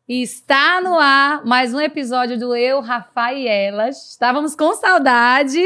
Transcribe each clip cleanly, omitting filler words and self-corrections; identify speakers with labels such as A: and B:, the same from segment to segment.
A: Está no ar mais um episódio do Eu, Rafa e Elas. Estávamos com saudade,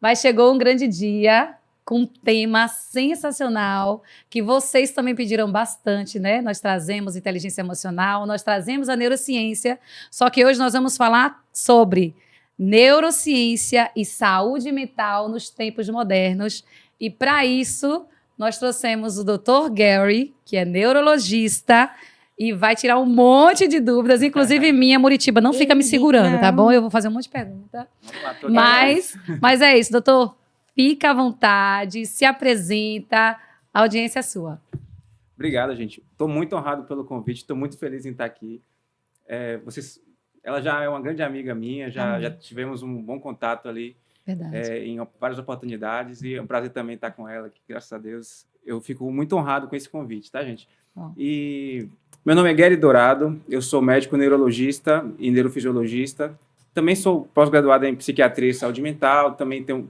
A: mas chegou um grande dia com um tema sensacional que vocês também pediram bastante, né? Nós trazemos inteligência emocional, nós trazemos a neurociência, só que hoje nós vamos falar sobre neurociência e saúde mental nos tempos modernos. E para isso, nós trouxemos o Dr. Gary, que é neurologista, e vai tirar um monte de dúvidas, inclusive minha, Muritiba. Não fica me segurando, tá bom? Eu vou fazer um monte de perguntas. Mas é isso, doutor. Fica à vontade, se apresenta, a audiência é sua.
B: Obrigado, gente. Estou muito honrado pelo convite, estou muito feliz em estar aqui. Ela já é uma grande amiga minha, já tivemos um bom contato ali em várias oportunidades, e é um prazer também estar com ela, que, graças a Deus, eu fico muito honrado com esse convite, tá, gente? E meu nome é Gary Dourado, eu sou médico neurologista e neurofisiologista. Também sou pós-graduado em psiquiatria e saúde mental, também estou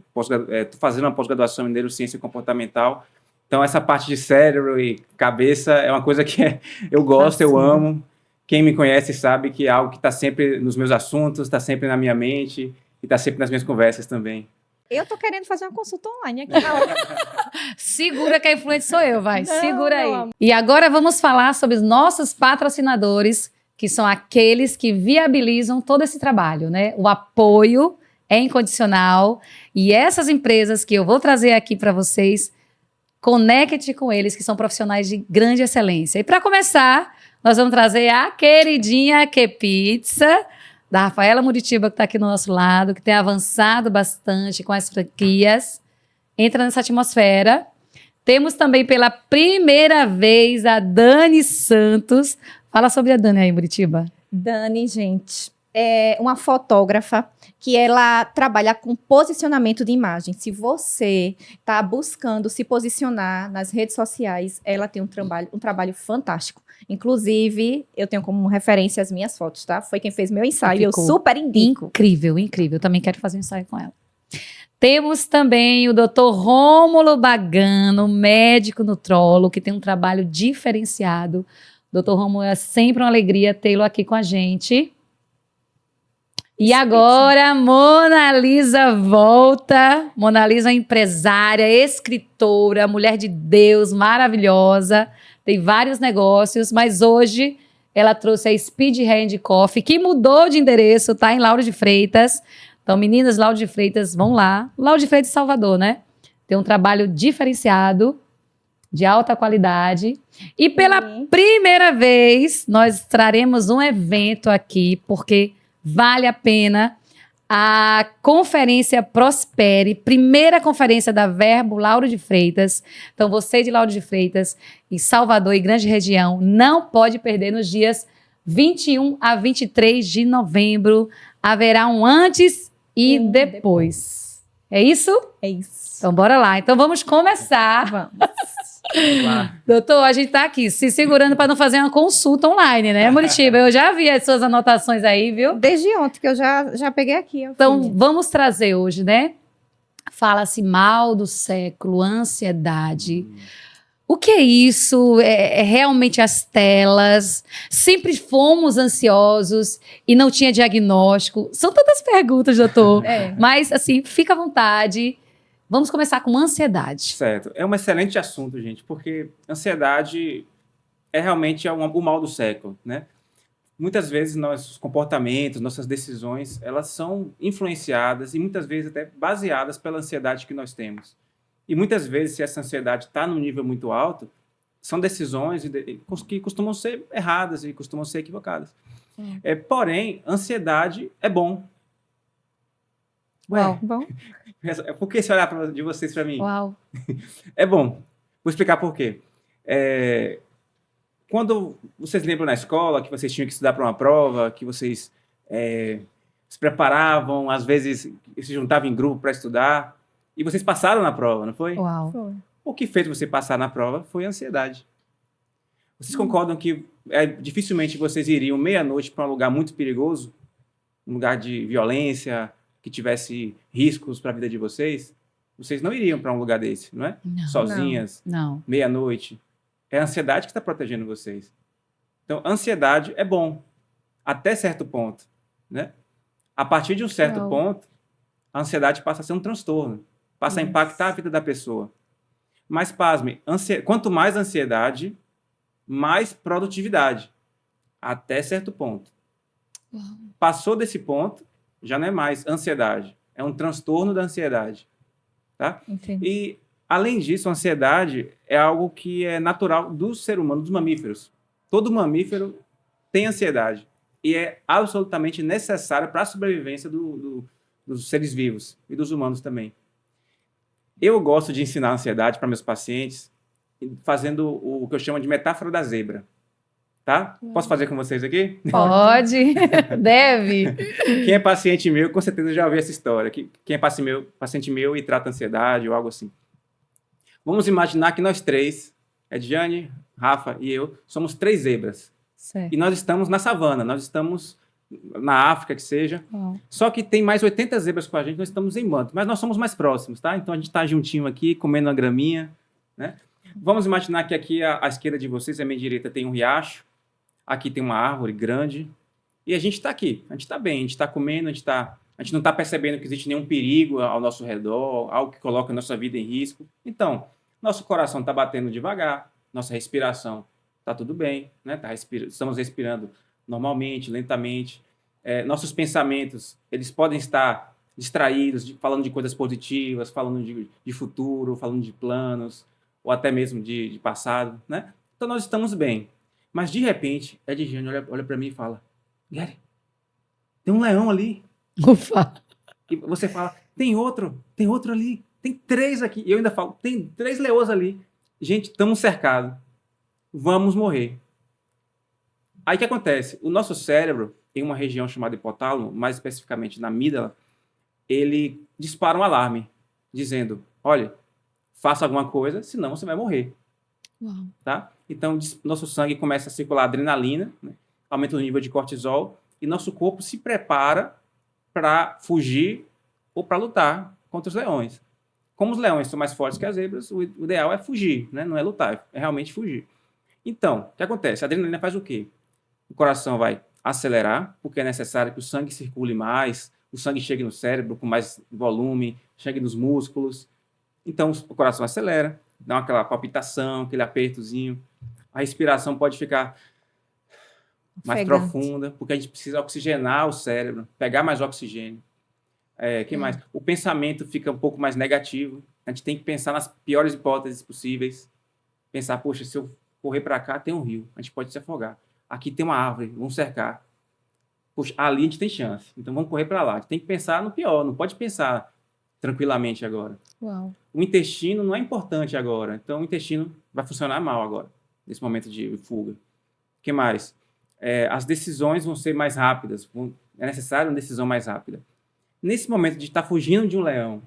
B: fazendo uma pós-graduação em neurociência comportamental. Então, essa parte de cérebro e cabeça é uma coisa que eu gosto, eu amo. Quem me conhece sabe que é algo que está sempre nos meus assuntos, está sempre na minha mente e está sempre nas minhas conversas também.
C: Eu tô querendo fazer uma consulta online aqui na hora.
A: Segura que a influente sou eu, vai. Segura aí. E agora vamos falar sobre os nossos patrocinadores, que são aqueles que viabilizam todo esse trabalho, né? O apoio é incondicional e essas empresas que eu vou trazer aqui para vocês, conecte com eles, que são profissionais de grande excelência. E para começar, nós vamos trazer a queridinha Que Pizza, da Rafaela Muritiba, que está aqui no nosso lado, que tem avançado bastante com as franquias. Entra nessa atmosfera. Temos também pela primeira vez a Dani Santos. Fala sobre a Dani aí, Muritiba.
C: Dani, gente, é uma fotógrafa que ela trabalha com posicionamento de imagem. Se você está buscando se posicionar nas redes sociais, ela tem um trabalho fantástico. Inclusive, eu tenho como referência as minhas fotos, tá? Foi quem fez meu ensaio, eu super indico.
A: Incrível, incrível. Eu também quero fazer um ensaio com ela. Temos também o Dr. Rômulo Bagano, médico nutrólogo, que tem um trabalho diferenciado. Dr. Rômulo, é sempre uma alegria tê-lo aqui com a gente. E agora, Mona Lisa volta. Mona Lisa é empresária, escritora, mulher de Deus, maravilhosa. Tem vários negócios, mas hoje ela trouxe a Speed Hand Coffee, que mudou de endereço, tá em Lauro de Freitas. Então, meninas, Lauro de Freitas, vão lá. Lauro de Freitas, Salvador, né? Tem um trabalho diferenciado, de alta qualidade. E pela primeira vez, nós traremos um evento aqui, porque vale a pena. A Conferência Prospere, primeira conferência da Verbo Lauro de Freitas. Então, você de Lauro de Freitas, em Salvador e grande região, não pode perder nos dias 21 a 23 de novembro. Haverá um antes e depois. É isso?
C: É isso.
A: Então, bora lá. Então, vamos começar.
C: Vamos.
A: Doutor, a gente tá aqui se segurando para não fazer uma consulta online, né, Muritiba? Eu já vi as suas anotações aí, viu?
C: Desde ontem que eu já peguei aqui.
A: Então, vamos trazer hoje, né? Fala-se mal do século, ansiedade. O que é isso? É realmente as telas? Sempre fomos ansiosos e não tinha diagnóstico? São tantas perguntas, doutor. Mas, assim, fica à vontade. Vamos começar com ansiedade.
B: Certo. É um excelente assunto, gente, porque ansiedade é realmente o mal do século, né? Muitas vezes nossos comportamentos, nossas decisões, elas são influenciadas e muitas vezes até baseadas pela ansiedade que nós temos. E muitas vezes, se essa ansiedade está num nível muito alto, são decisões que costumam ser erradas e costumam ser equivocadas. Porém, ansiedade é bom.
A: Uau.
C: Bom.
B: Por que esse olhar de vocês para mim?
A: Uau.
B: É bom. Vou explicar por quê. Quando vocês lembram na escola que vocês tinham que estudar para uma prova, que vocês se preparavam, às vezes se juntavam em grupo para estudar, e vocês passaram na prova, não foi?
A: Uau.
C: Foi.
B: O que fez você passar na prova foi a ansiedade. Vocês concordam que dificilmente vocês iriam meia-noite para um lugar muito perigoso, um lugar de violência, que tivesse riscos para a vida de vocês? Vocês não iriam para um lugar desse, não é?
A: Não.
B: Sozinhas,
A: Não.
B: meia-noite. É a ansiedade que está protegendo vocês. Então, ansiedade é bom. até certo ponto, né? A partir de um certo ponto, a ansiedade passa a ser um transtorno, passa a impactar a vida da pessoa. Mas, pasme, quanto mais ansiedade, mais produtividade, até certo ponto. Passou desse ponto, já não é mais ansiedade, é um transtorno da ansiedade. Tá?
C: Entendi.
B: E, além disso, a ansiedade é algo que é natural do ser humano, dos mamíferos. Todo mamífero tem ansiedade e é absolutamente necessário para a sobrevivência dos seres vivos e dos humanos também. Eu gosto de ensinar a ansiedade para meus pacientes fazendo o que eu chamo de metáfora da zebra. Tá? Posso fazer com vocês aqui?
A: Pode, deve.
B: Quem é paciente meu, com certeza já ouviu essa história. Quem é paciente meu e trata ansiedade ou algo assim. Vamos imaginar que nós três, Ediane, Rafa e eu, somos 3 zebras.
A: Certo.
B: E nós estamos na savana, nós estamos na África, que seja. Só que tem mais 80 zebras com a gente, nós estamos em bando. Mas nós somos mais próximos, tá? Então a gente está juntinho aqui, comendo uma graminha, né? Vamos imaginar que aqui à esquerda de vocês, à minha direita, tem um riacho. Aqui tem uma árvore grande. E a gente está aqui, a gente está bem, a gente está comendo, a gente não está percebendo que existe nenhum perigo ao nosso redor, algo que coloca a nossa vida em risco. Então, nosso coração está batendo devagar, nossa respiração está tudo bem, né? Estamos respirando normalmente, lentamente. Nossos pensamentos, eles podem estar distraídos, falando de coisas positivas, falando de futuro, falando de planos, ou até mesmo de passado, né? Então, nós estamos bem. Mas, de repente, Ediane olha para mim e fala, Gary, tem um leão ali.
A: Ufa.
B: E você fala, tem outro ali, tem 3 aqui. E eu ainda falo, tem 3 leões ali. Gente, estamos cercados. Vamos morrer. Aí o que acontece? O nosso cérebro, em uma região chamada hipotálamo, mais especificamente na amígdala, ele dispara um alarme, dizendo, olha, faça alguma coisa, senão você vai morrer.
A: Uau.
B: Tá? Então, nosso sangue começa a circular adrenalina, né? Aumenta o nível de cortisol, e nosso corpo se prepara para fugir ou para lutar contra os leões. Como os leões são mais fortes que as zebras, o ideal é fugir, né? Não é lutar, é realmente fugir. Então, o que acontece? A adrenalina faz o quê? O coração vai acelerar, porque é necessário que o sangue circule mais, o sangue chegue no cérebro com mais volume, chegue nos músculos. Então, o coração acelera, dá aquela palpitação, aquele apertozinho. A respiração pode ficar mais profunda, porque a gente precisa oxigenar o cérebro, pegar mais oxigênio. Que mais? O pensamento fica um pouco mais negativo. A gente tem que pensar nas piores hipóteses possíveis. Pensar, poxa, se eu correr para cá, tem um rio, a gente pode se afogar. Aqui tem uma árvore, vamos cercar. Poxa, ali a gente tem chance, então vamos correr para lá. A gente tem que pensar no pior, não pode pensar tranquilamente agora.
A: Uau.
B: O intestino não é importante agora, então o intestino vai funcionar mal agora, nesse momento de fuga. O que mais? As decisões vão ser mais rápidas, é necessário uma decisão mais rápida. Nesse momento de estar fugindo de um leão,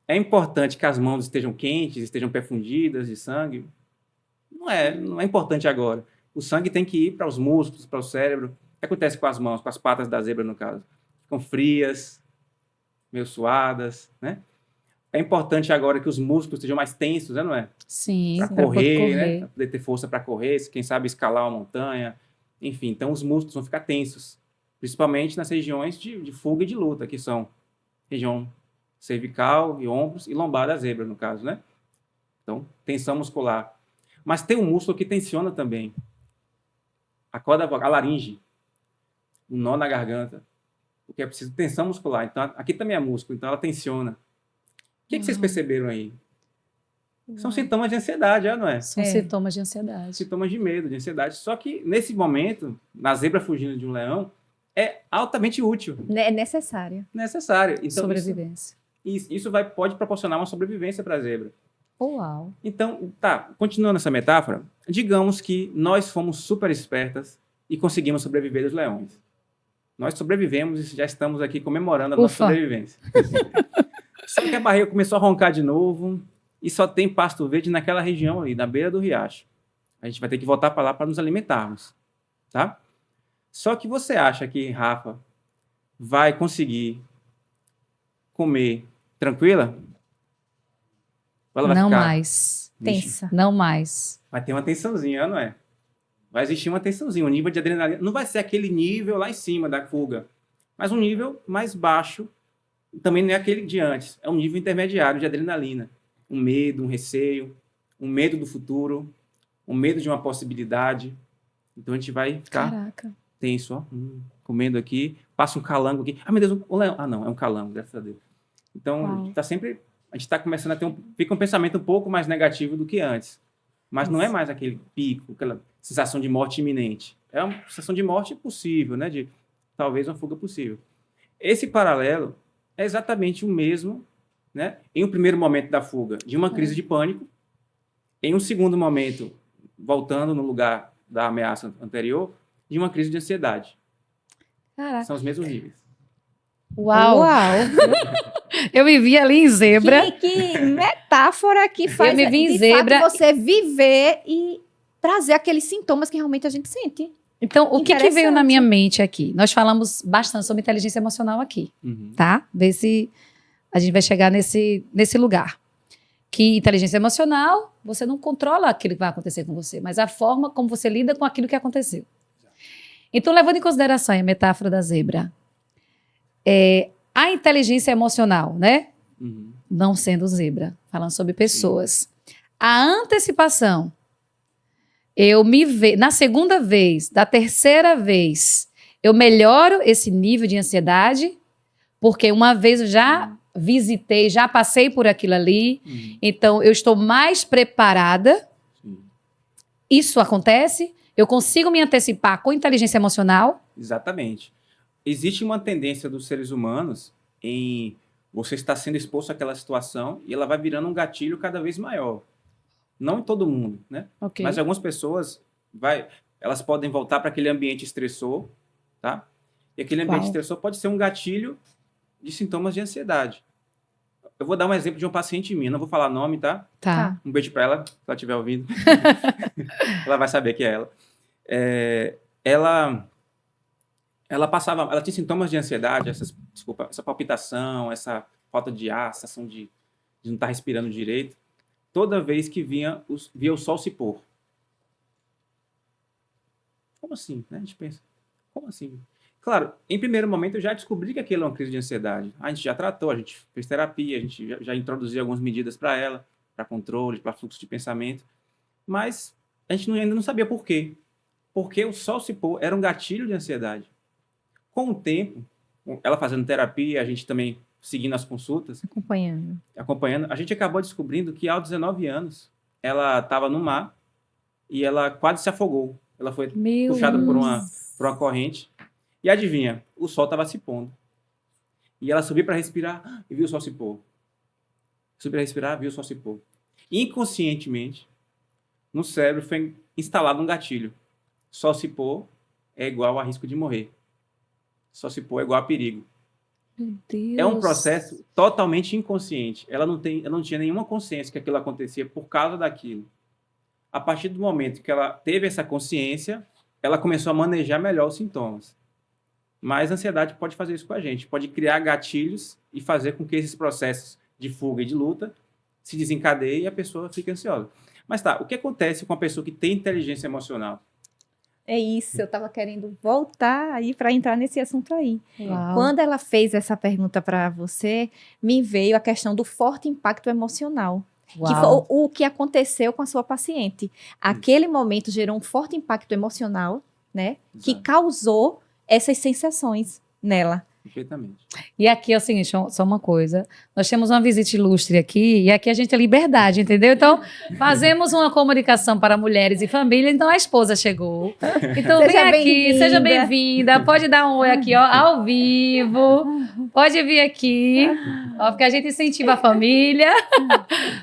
B: é importante que as mãos estejam quentes, estejam perfundidas de sangue? Não é importante agora. O sangue tem que ir para os músculos, para o cérebro. O que acontece com as mãos, com as patas da zebra, no caso? Ficam frias, meio suadas, né? É importante agora que os músculos estejam mais tensos, né, não é?
A: Sim,
B: para correr, né? Para poder ter força para correr, quem sabe escalar uma montanha. Enfim, então os músculos vão ficar tensos, principalmente nas regiões de fuga e de luta, que são região cervical e ombros e lombar da zebra, no caso, né? Então, tensão muscular. Mas tem um músculo que tensiona também. A corda vocal, a laringe, um nó na garganta, porque é preciso tensão muscular. Então, aqui também é músculo, então ela tensiona. O que vocês perceberam aí? São sintomas de ansiedade, não é?
A: São sintomas de ansiedade.
B: Sintomas de medo, de ansiedade. Só que, nesse momento, na zebra fugindo de um leão, é altamente útil.
C: É necessário.
B: Necessário. Então,
A: sobrevivência.
B: Isso pode proporcionar uma sobrevivência para a zebra.
A: Uau.
B: Então, continuando essa metáfora, digamos que nós fomos super espertas e conseguimos sobreviver dos leões. Nós sobrevivemos e já estamos aqui comemorando a nossa sobrevivência. Só que a barriga começou a roncar de novo e só tem pasto verde naquela região ali, na beira do riacho. A gente vai ter que voltar para lá para nos alimentarmos, tá? Só que você acha que Rafa vai conseguir comer tranquila? Ela vai
A: não
B: ficar
A: mais.
C: Tensa.
A: Não mais.
B: Vai ter uma tensãozinha, não é? vai existir uma tensãozinha, um nível de adrenalina. Não vai ser aquele nível lá em cima da fuga, mas um nível mais baixo, também não é aquele de antes. É um nível intermediário de adrenalina. Um medo, um receio, um medo do futuro, um medo de uma possibilidade. Então a gente vai ficar tenso, ó, comendo aqui, passa um calango aqui. Ah, meu Deus, o leão. Ah, não, é um calango, graças a Deus. Então, a gente está começando a ter fica um pensamento um pouco mais negativo do que antes. Mas não é mais aquele pico, aquela sensação de morte iminente. É uma sensação de morte possível, né? De talvez uma fuga possível. Esse paralelo é exatamente o mesmo, né? Em um primeiro momento da fuga, de uma crise de pânico. Em um segundo momento, voltando no lugar da ameaça anterior, de uma crise de ansiedade.
A: Caraca.
B: São os mesmos níveis.
A: Uau! Eu me vi ali em zebra.
C: Que metáfora que faz
A: eu me vi em
C: de
A: zebra.
C: fato você viver e trazer aqueles sintomas que realmente a gente sente.
A: Então, o que veio na minha mente aqui? Nós falamos bastante sobre inteligência emocional aqui, tá? Ver se a gente vai chegar nesse lugar. Que inteligência emocional, você não controla aquilo que vai acontecer com você, mas a forma como você lida com aquilo que aconteceu. Então, levando em consideração a metáfora da zebra, a inteligência emocional, né? Não sendo zebra, falando sobre pessoas. A antecipação, eu me vejo, na segunda vez, da terceira vez, eu melhoro esse nível de ansiedade, porque uma vez eu já visitei, já passei por aquilo ali, então eu estou mais preparada. Isso acontece? Eu consigo me antecipar com inteligência emocional?
B: Exatamente. Existe uma tendência dos seres humanos em você estar sendo exposto àquela situação e ela vai virando um gatilho cada vez maior. Não em todo mundo, né? Mas algumas pessoas, elas podem voltar para aquele ambiente estressor, tá? E aquele ambiente estressor pode ser um gatilho de sintomas de ansiedade. Eu vou dar um exemplo de uma paciente minha, não vou falar nome, tá?
A: Tá.
B: Um beijo para ela, se ela estiver ouvindo. Ela vai saber que é ela. Ela tinha sintomas de ansiedade, essa palpitação, essa falta de ar, sensação de não estar respirando direito, toda vez que via o sol se pôr. Como assim? Né? A gente pensa, como assim? Claro, em primeiro momento eu já descobri que aquilo é uma crise de ansiedade. A gente já tratou, a gente fez terapia, a gente já introduziu algumas medidas para ela, para controle, para fluxo de pensamento, mas a gente ainda não sabia por quê. Porque o sol se pôr era um gatilho de ansiedade. Com o tempo, ela fazendo terapia, a gente também seguindo as consultas, acompanhando, a gente acabou descobrindo que aos 19 anos ela estava no mar e ela quase se afogou. Ela foi puxada por uma corrente. E adivinha, o sol estava se pondo. E ela subiu para respirar e viu o sol se pôr. Subiu para respirar, viu o sol se pôr. Inconscientemente, no cérebro foi instalado um gatilho. Sol se pôr é igual a risco de morrer. Sol se pôr é igual a perigo.
A: Meu Deus.
B: É um processo totalmente inconsciente. Ela não tinha nenhuma consciência que aquilo acontecia por causa daquilo. A partir do momento que ela teve essa consciência, ela começou a manejar melhor os sintomas. Mas a ansiedade pode fazer isso com a gente. Pode criar gatilhos e fazer com que esses processos de fuga e de luta se desencadeiem e a pessoa fique ansiosa. Mas tá, o que acontece com a pessoa que tem inteligência emocional?
C: É isso, eu estava querendo voltar aí para entrar nesse assunto aí.
A: Uau.
C: Quando ela fez essa pergunta para você, me veio a questão do forte impacto emocional.
A: Uau.
C: Que foi o que aconteceu com a sua paciente. Aquele momento gerou um forte impacto emocional, né?
B: Exato.
C: Que causou essas sensações nela.
B: Perfeitamente.
A: E aqui é o seguinte, só uma coisa. Nós temos uma visita ilustre aqui, e aqui a gente tem liberdade, entendeu? Então, fazemos uma comunicação para mulheres e família, então a esposa chegou. Então, vem aqui, seja bem-vinda. Pode dar um oi aqui, ó, ao vivo. Pode vir aqui, ó, porque a gente incentiva a família.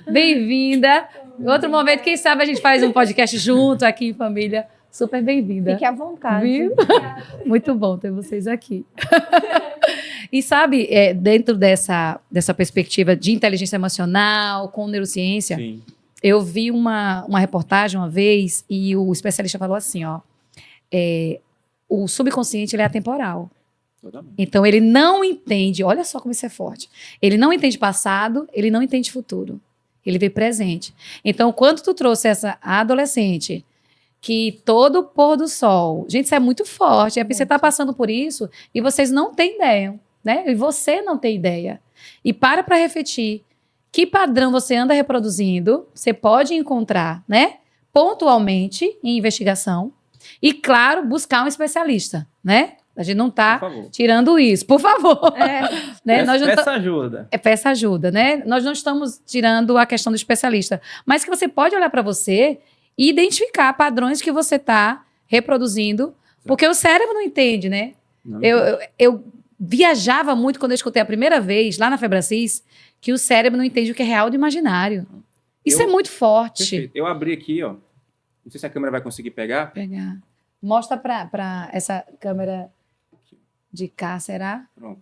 A: Bem-vinda. Em outro momento, quem sabe a gente faz um podcast junto aqui em família. Super bem-vinda.
C: Fique à vontade.
A: Viu? Muito bom ter vocês aqui. E sabe, dentro dessa perspectiva de inteligência emocional, com neurociência,
B: Sim.
A: eu vi uma reportagem uma vez e o especialista falou assim, ó, o subconsciente ele é atemporal.
B: Totalmente.
A: Então ele não entende, olha só como isso é forte, ele não entende passado, ele não entende futuro, ele vê presente. Então quando tu trouxe essa adolescente que todo pôr do sol... Gente, isso é muito forte. Você está passando por isso e vocês não têm ideia, né? E você não tem ideia. E para refletir. Que padrão você anda reproduzindo, você pode encontrar, né? Pontualmente em investigação. E, claro, buscar um especialista, né? A gente não está tirando isso, por favor. Né?
B: Peça ajuda.
A: Peça ajuda, né? Nós não estamos tirando a questão do especialista, mas que você pode olhar para você e identificar padrões que você está reproduzindo, porque o cérebro não entende, né? Eu viajava muito quando eu escutei a primeira vez, lá na Febracis, que o cérebro não entende o que é real do imaginário. Isso é muito forte.
B: Perfeito. Eu abri aqui, ó. Não sei se a câmera vai conseguir pegar.
A: Mostra para essa câmera de cá, será?
B: Pronto.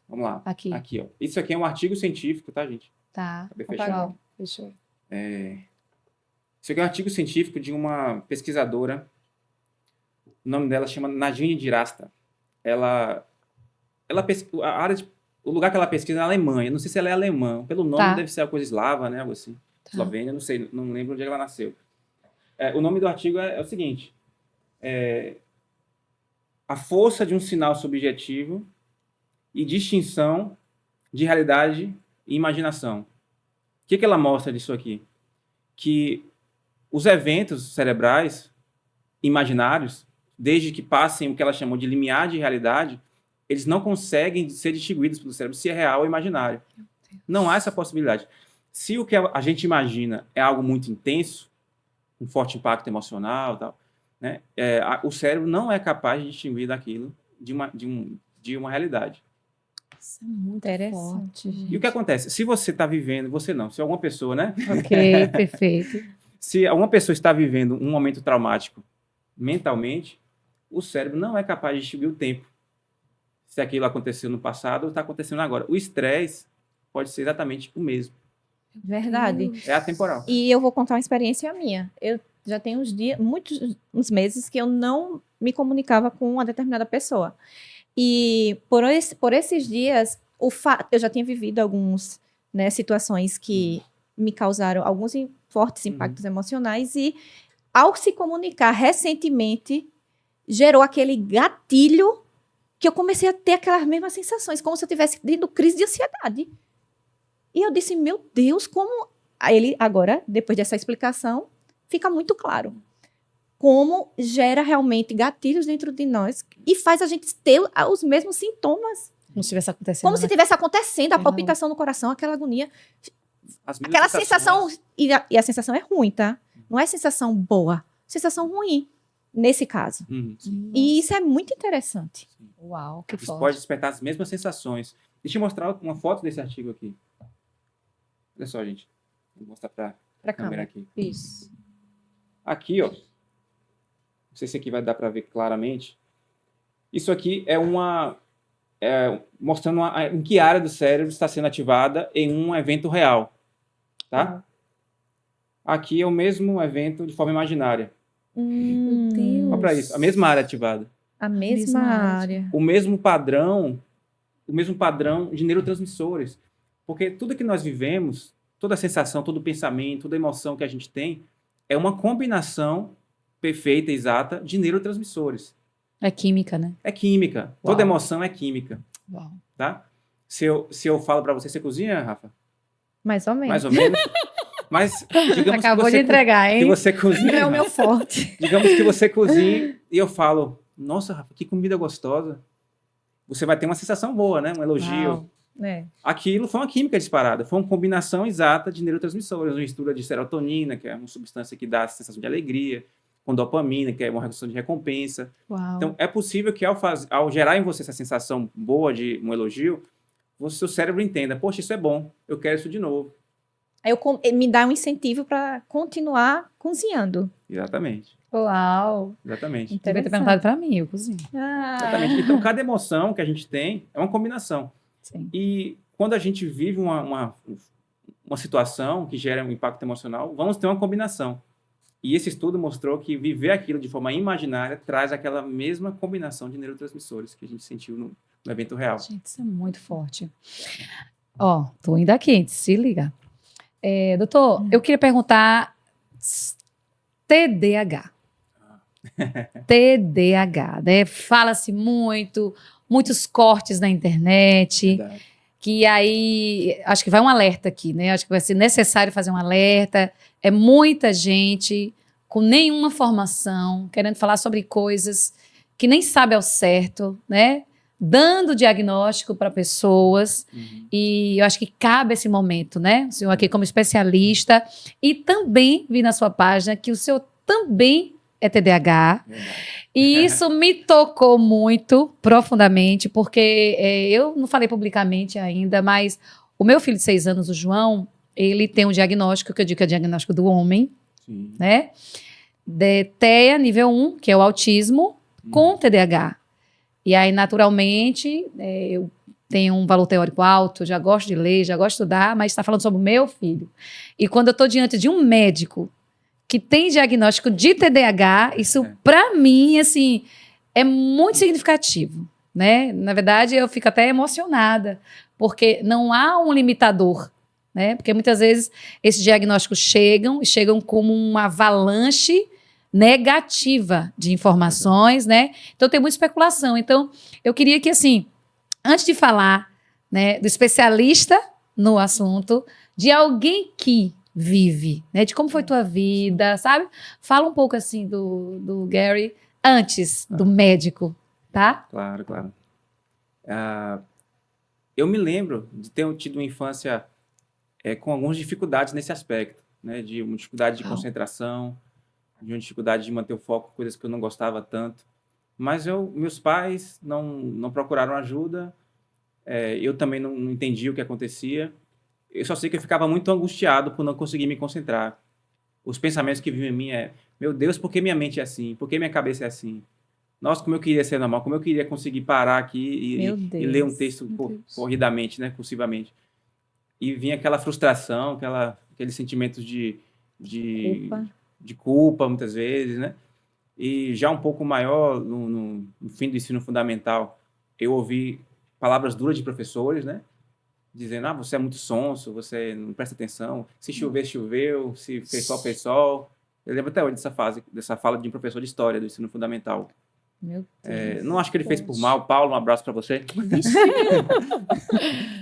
B: Vamos lá.
A: Aqui,
B: ó. Isso aqui é um artigo científico, tá, gente?
A: Tá.
B: Fechado.
A: Fechou.
B: Isso aqui é um artigo científico de uma pesquisadora. O nome dela chama Nadine Dirasta. O lugar que ela pesquisa é na Alemanha. Não sei se ela é alemã. Pelo nome deve ser uma coisa eslava, né? Algo assim. Eslovênia, não sei. Não lembro onde ela nasceu. O nome do artigo é o seguinte. A força de um sinal subjetivo e distinção de realidade e imaginação. O que ela mostra disso aqui? Que os eventos cerebrais imaginários, desde que passem o que ela chamou de limiar de realidade, eles não conseguem ser distinguidos pelo cérebro se é real ou imaginário. Não há essa possibilidade. Se o que a gente imagina é algo muito intenso, um forte impacto emocional, tal, né, o cérebro não é capaz de distinguir daquilo de uma realidade.
A: Isso é muito interessante, gente.
B: E o que acontece? Se você está vivendo, você não, se alguma pessoa, né?
A: Ok, perfeito.
B: Se alguma pessoa está vivendo um momento traumático mentalmente, o cérebro não é capaz de distinguir o tempo. Se aquilo aconteceu no passado ou está acontecendo agora. O estresse pode ser exatamente o mesmo.
C: Verdade.
B: É atemporal.
C: E eu vou contar uma experiência minha. Eu já tenho uns meses que eu não me comunicava com uma determinada pessoa. E por esses dias, eu já tinha vivido algumas situações que me causaram alguns fortes impactos emocionais e, ao se comunicar recentemente, gerou aquele gatilho que eu comecei a ter aquelas mesmas sensações, como se eu tivesse tendo crise de ansiedade. E eu disse, meu Deus, como... Aí ele, agora, depois dessa explicação, fica muito claro como gera realmente gatilhos dentro de nós e faz a gente ter os mesmos sintomas.
A: Como se estivesse acontecendo.
C: Como se estivesse acontecendo, a palpitação no coração, aquela agonia. Aquela sensação... E a sensação é ruim, tá? Não é sensação boa. Sensação ruim, nesse caso. E isso é muito interessante.
A: Uau, que
B: isso
A: forte.
B: Pode despertar as mesmas sensações. Deixa eu mostrar uma foto desse artigo aqui. Olha só, gente. Vou mostrar para a câmera aqui.
A: Isso.
B: Aqui, ó. Não sei se aqui vai dar para ver claramente. Isso aqui é mostrando em que área do cérebro está sendo ativada em um evento real. Tá? Aqui é o mesmo evento de forma imaginária.
A: Meu Deus.
B: Olha para isso. A mesma área ativada.
C: A mesma área.
B: O mesmo padrão de neurotransmissores. Porque tudo que nós vivemos, toda sensação, todo pensamento, toda emoção que a gente tem, é uma combinação perfeita, exata, de neurotransmissores.
A: É química, né?
B: É química.
A: Uau.
B: Toda emoção é química.
A: Uau.
B: Tá? Se eu falo para você cozinha, Rafa?
C: Mais ou menos.
B: Mais ou menos. Mas, digamos
A: Acabou de entregar, hein?
B: Que você cozinha.
C: É o meu forte.
B: Digamos que você cozinha e eu falo, nossa, Rafa, que comida gostosa. Você vai ter uma sensação boa, né? Um elogio. Aquilo foi uma química disparada. Foi uma combinação exata de neurotransmissores. Uma mistura de serotonina, que é uma substância que dá a sensação de alegria, com dopamina, que é uma sensação de recompensa.
A: Uau.
B: Então, é possível que ao gerar em você essa sensação boa de um elogio, o seu cérebro entenda, poxa, isso é bom, eu quero isso de novo.
C: Me dá um incentivo para continuar cozinhando.
B: Exatamente.
A: Uau.
B: Exatamente.
A: Devia ter perguntado para mim, eu cozinho.
B: Exatamente. Então, cada emoção que a gente tem é uma combinação.
A: Sim.
B: E quando a gente vive uma situação que gera um impacto emocional, vamos ter uma combinação. E esse estudo mostrou que viver aquilo de forma imaginária traz aquela mesma combinação de neurotransmissores que a gente sentiu no evento real.
A: Gente, isso é muito forte. Ó, tô indo aqui, se liga. Doutor, eu queria perguntar TDAH. TDAH, né? Fala-se muitos cortes na internet,
B: Verdade.
A: que aí acho que vai um alerta aqui, né? Acho que vai ser necessário fazer um alerta. É muita gente com nenhuma formação, querendo falar sobre coisas que nem sabe ao certo, né? Dando diagnóstico para pessoas. E eu acho que cabe esse momento, né? O senhor aqui como especialista. E também vi na sua página que o senhor também é TDAH.
B: Verdade.
A: E isso me tocou muito, profundamente, porque eu não falei publicamente ainda, mas o meu filho de 6 anos, o João, ele tem um diagnóstico, que eu digo que é o diagnóstico do homem,
B: Sim.
A: né? De TEA nível 1, que é o autismo, com TDAH. E aí, naturalmente, eu tenho um valor teórico alto, já gosto de ler, já gosto de estudar, mas está falando sobre o meu filho. E quando eu estou diante de um médico que tem diagnóstico de TDAH, isso, para mim, assim, é muito significativo, né? Na verdade, eu fico até emocionada, porque não há um limitador, né? Porque muitas vezes esses diagnósticos chegam como uma avalanche negativa de informações, né? Então tem muita especulação. Então eu queria que, assim, antes de falar, né, do especialista no assunto, de alguém que vive, né? De como foi tua vida, sabe? Fala um pouco assim do Gary antes do médico, tá?
B: Claro, claro. Eu me lembro de ter tido uma infância com algumas dificuldades nesse aspecto, né? De uma dificuldade de concentração, de uma dificuldade de manter o foco, coisas que eu não gostava tanto. Mas meus pais não procuraram ajuda, eu também não entendi o que acontecia. Eu só sei que eu ficava muito angustiado por não conseguir me concentrar. Os pensamentos que vinham em mim meu Deus, por que minha mente é assim? Por que minha cabeça é assim? Nossa, como eu queria ser normal, como eu queria conseguir parar aqui e ler um texto corridamente, né, cursivamente. E vinha aquela frustração, aqueles sentimentos de culpa, muitas vezes, né? E já um pouco maior, no fim do ensino fundamental, eu ouvi palavras duras de professores, né? Dizendo, você é muito sonso, você não presta atenção, se chover, choveu, se fez sol. Eu lembro até hoje dessa fala de um professor de história do ensino fundamental.
A: Meu Deus.
B: Não acho que ele fez por mal. Paulo, um abraço para você.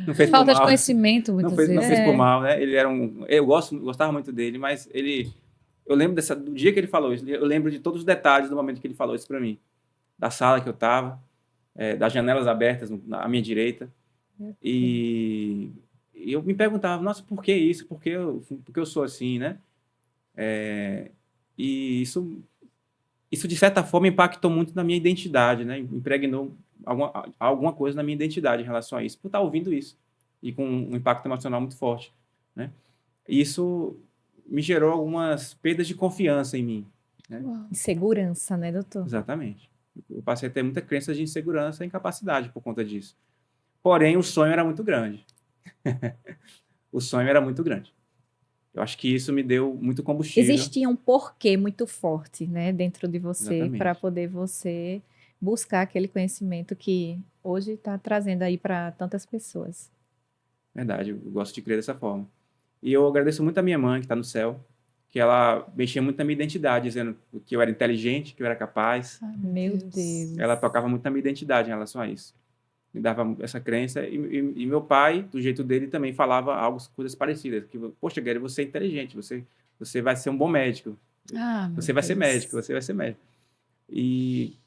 B: Não fez
A: Falta
B: por mal.
A: de conhecimento, muitas vezes.
B: Não fez por mal, né? Ele era eu gostava muito dele, mas eu lembro do dia que ele falou isso, eu lembro de todos os detalhes do momento que ele falou isso para mim. Da sala que eu estava, das janelas abertas à minha direita. E eu me perguntava, nossa, por que isso? Por que eu sou assim, né? E isso, de certa forma, impactou muito na minha identidade, né? Impregnou alguma coisa na minha identidade em relação a isso, por estar ouvindo isso. E com um impacto emocional muito forte, né? E isso me gerou algumas perdas de confiança em mim. Né?
C: Insegurança, né, doutor?
B: Exatamente. Eu passei a ter muita crença de insegurança e incapacidade por conta disso. Porém, o sonho era muito grande. O sonho era muito grande. Eu acho que isso me deu muito combustível.
C: Existia um porquê muito forte, né, dentro de você, para poder você buscar aquele conhecimento que hoje está trazendo aí para tantas pessoas.
B: Verdade, eu gosto de crer dessa forma. E eu agradeço muito a minha mãe, que está no céu, que ela mexia muito na minha identidade, dizendo que eu era inteligente, que eu era capaz.
A: Ai,
C: meu Deus.
B: Ela tocava muito na minha identidade em relação a isso. Me dava essa crença. E meu pai, do jeito dele, também falava coisas parecidas. Que, poxa, Gary, você é inteligente, você vai ser um bom médico. Você vai ser médico, você vai ser médico. E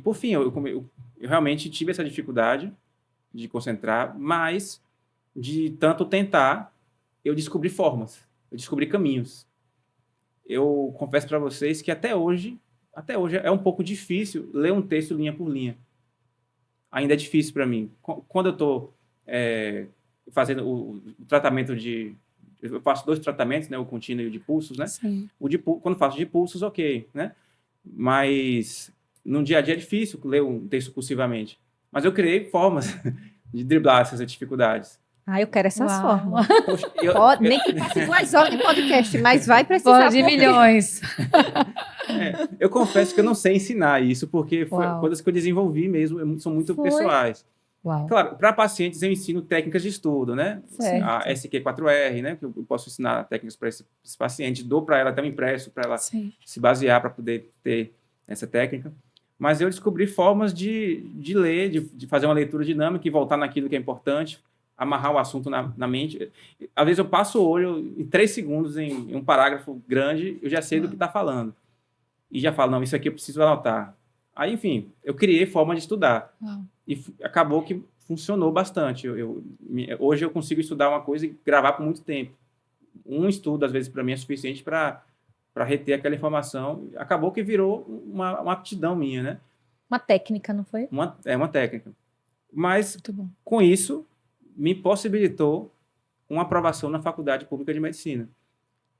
B: por fim, eu realmente tive essa dificuldade de concentrar, mas de tanto tentar, eu descobri formas, eu descobri caminhos. Eu confesso para vocês que até hoje é um pouco difícil ler um texto linha por linha. Ainda é difícil para mim. Quando eu estou fazendo o tratamento eu faço 2 tratamentos, né, o contínuo e o de pulsos, né?
A: Sim.
B: Quando faço de pulsos, ok, né? Mas no dia a dia é difícil ler um texto cursivamente. Mas eu criei formas de driblar essas dificuldades.
C: Eu quero essas formas.
B: Poxa,
C: nem que passe 2 horas de podcast, mas vai precisar.
A: De milhões.
B: Eu confesso que eu não sei ensinar isso, porque foi coisas que eu desenvolvi mesmo, são muito pessoais.
A: Uau.
B: Claro, para pacientes eu ensino técnicas de estudo, né?
C: Certo.
B: A SQ4R, né? Que eu posso ensinar técnicas para esse paciente, dou para ela até um impresso para ela
A: Sim.
B: se basear para poder ter essa técnica. Mas eu descobri formas de ler, de fazer uma leitura dinâmica e voltar naquilo que é importante, amarrar o assunto na mente. Às vezes eu passo o olho em 3 segundos em um parágrafo grande, eu já sei do que está falando. E já falo, não, isso aqui eu preciso anotar. Aí, enfim, eu criei forma de estudar.
A: Uau.
B: E acabou que funcionou bastante. Hoje eu consigo estudar uma coisa e gravar por muito tempo. Um estudo, às vezes, para mim é suficiente para reter aquela informação. Acabou que virou uma aptidão minha, né?
C: Uma técnica, não foi?
B: Uma técnica. Mas,
A: Muito bom.
B: com isso, me possibilitou uma aprovação na Faculdade Pública de Medicina.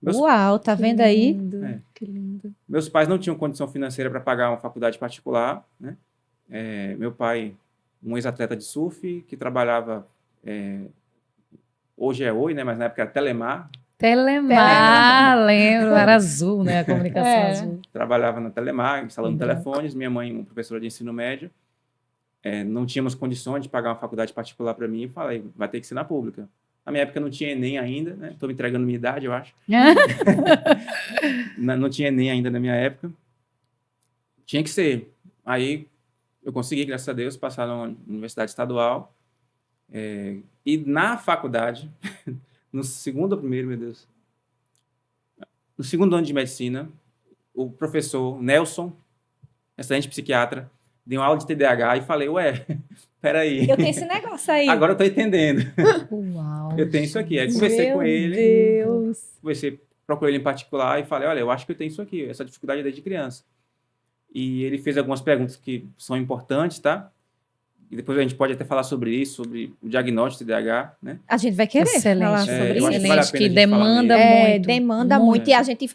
C: Uau, tá vendo aí?
A: Lindo,
B: É.
A: que lindo.
B: Meus pais não tinham condição financeira para pagar uma faculdade particular, né? Meu pai, um ex-atleta de surf, que trabalhava, hoje é Oi, né? Mas na época era Telemar,
A: Lembro, era azul, né? A comunicação
C: É.
A: azul.
B: trabalhava na Telemar, instalando
A: Legal.
B: telefones. Minha mãe, uma professora de ensino médio. Não tínhamos condições de pagar uma faculdade particular para mim e falei, vai ter que ser na pública. Na minha época não tinha Enem ainda, né? Estou me entregando minha idade, eu acho. Não tinha Enem ainda na minha época. Tinha que ser. Aí eu consegui, graças a Deus, passar na universidade estadual. E na faculdade, no segundo ou primeiro, meu Deus, no segundo ano de medicina, o professor Nelson, excelente psiquiatra, deu uma aula de TDAH e falei, ué, peraí,
C: Eu tenho esse negócio aí.
B: agora eu tô entendendo.
A: Uau.
B: Eu tenho isso aqui. Aí conversei com ele,
C: Deus.
B: procurei ele em particular e falei, olha, eu acho que eu tenho isso aqui, essa dificuldade desde criança. E ele fez algumas perguntas que são importantes, tá? E depois a gente pode até falar sobre isso, sobre o diagnóstico de TDAH, né?
C: A gente vai querer
A: Excelente,
C: falar
B: eu
C: sobre
B: acho
C: isso.
B: que vale a
A: excelente,
B: pena
A: que
B: a gente falar
A: demanda
B: mesmo.
A: muito.
C: Demanda
A: muito.
C: muito. E a gente,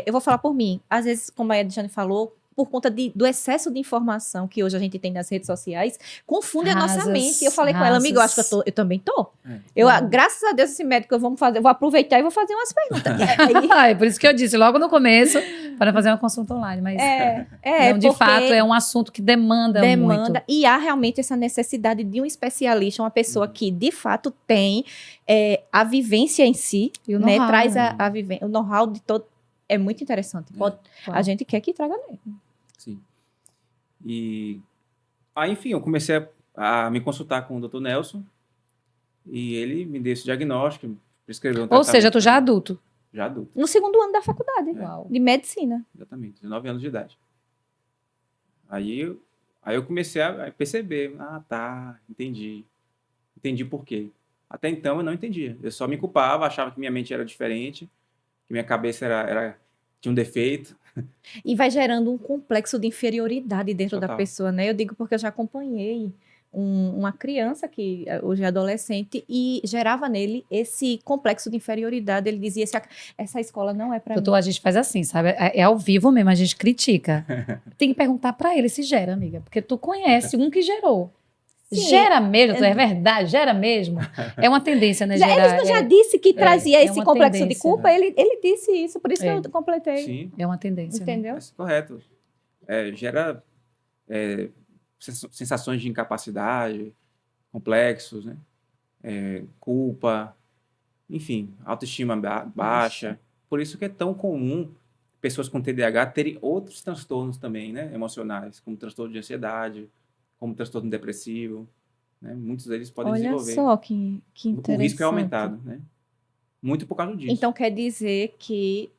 C: eu vou falar por mim. Às vezes, como a Edjane falou, por conta do excesso de informação que hoje a gente tem nas redes sociais, confunde a nossa
A: Rasas,
C: mente. Eu falei com ela, amigo, eu acho que eu também tô.
A: Bom.
C: Graças a Deus, esse médico, eu vou aproveitar e vou fazer umas perguntas. E aí,
A: É por isso que eu disse logo no começo para fazer uma consulta online, mas não, de
C: porque
A: fato é um assunto que demanda muito.
C: E há realmente essa necessidade de um especialista, uma pessoa que de fato tem a vivência em si,
A: E o
C: né?
A: know-how,
C: Traz
A: né?
C: a vivência, o know-how de todo. É muito interessante. A gente quer que traga mesmo.
B: Sim. E aí, enfim, eu comecei a me consultar com o Dr. Nelson e ele me deu esse diagnóstico, prescreveu um
A: Ou
B: tratamento.
A: seja, tu já adulto.
B: Já adulto,
C: No segundo ano da faculdade
A: Uau.
C: de medicina.
B: exatamente, 19 anos de idade. Aí eu comecei a perceber, tá, entendi por quê. Até então eu não entendia, eu só me culpava, achava que minha mente era diferente, que minha cabeça tinha um defeito.
C: E vai gerando um complexo de inferioridade dentro da
B: Total.
C: pessoa, né? Eu digo porque eu já acompanhei uma criança que hoje é adolescente e gerava nele esse complexo de inferioridade. Ele dizia, essa escola não é para mim.
A: Doutor, a gente faz assim, sabe? É ao vivo mesmo, a gente critica. Tem que perguntar pra ele se gera, amiga. Porque tu conhece um que gerou.
C: Sim.
A: Gera mesmo, é verdade, gera mesmo. É uma tendência, né, gerar.
C: Ele não já disse que trazia esse
A: uma
C: complexo de
A: tendência.
C: culpa? Ele disse isso, por isso que
A: É.
C: eu completei.
B: Sim,
A: É uma tendência. né?
C: Entendeu?
B: correto. Gera sensações de incapacidade, complexos, né? Culpa, enfim, autoestima baixa. Por isso que é tão comum pessoas com TDAH terem outros transtornos também, né? Emocionais, como transtorno de ansiedade, como transtorno depressivo, né? Muitos deles podem
C: Olha
B: desenvolver.
C: só que interessante.
B: O risco é aumentado, né? Muito por causa disso.
C: Então quer dizer que...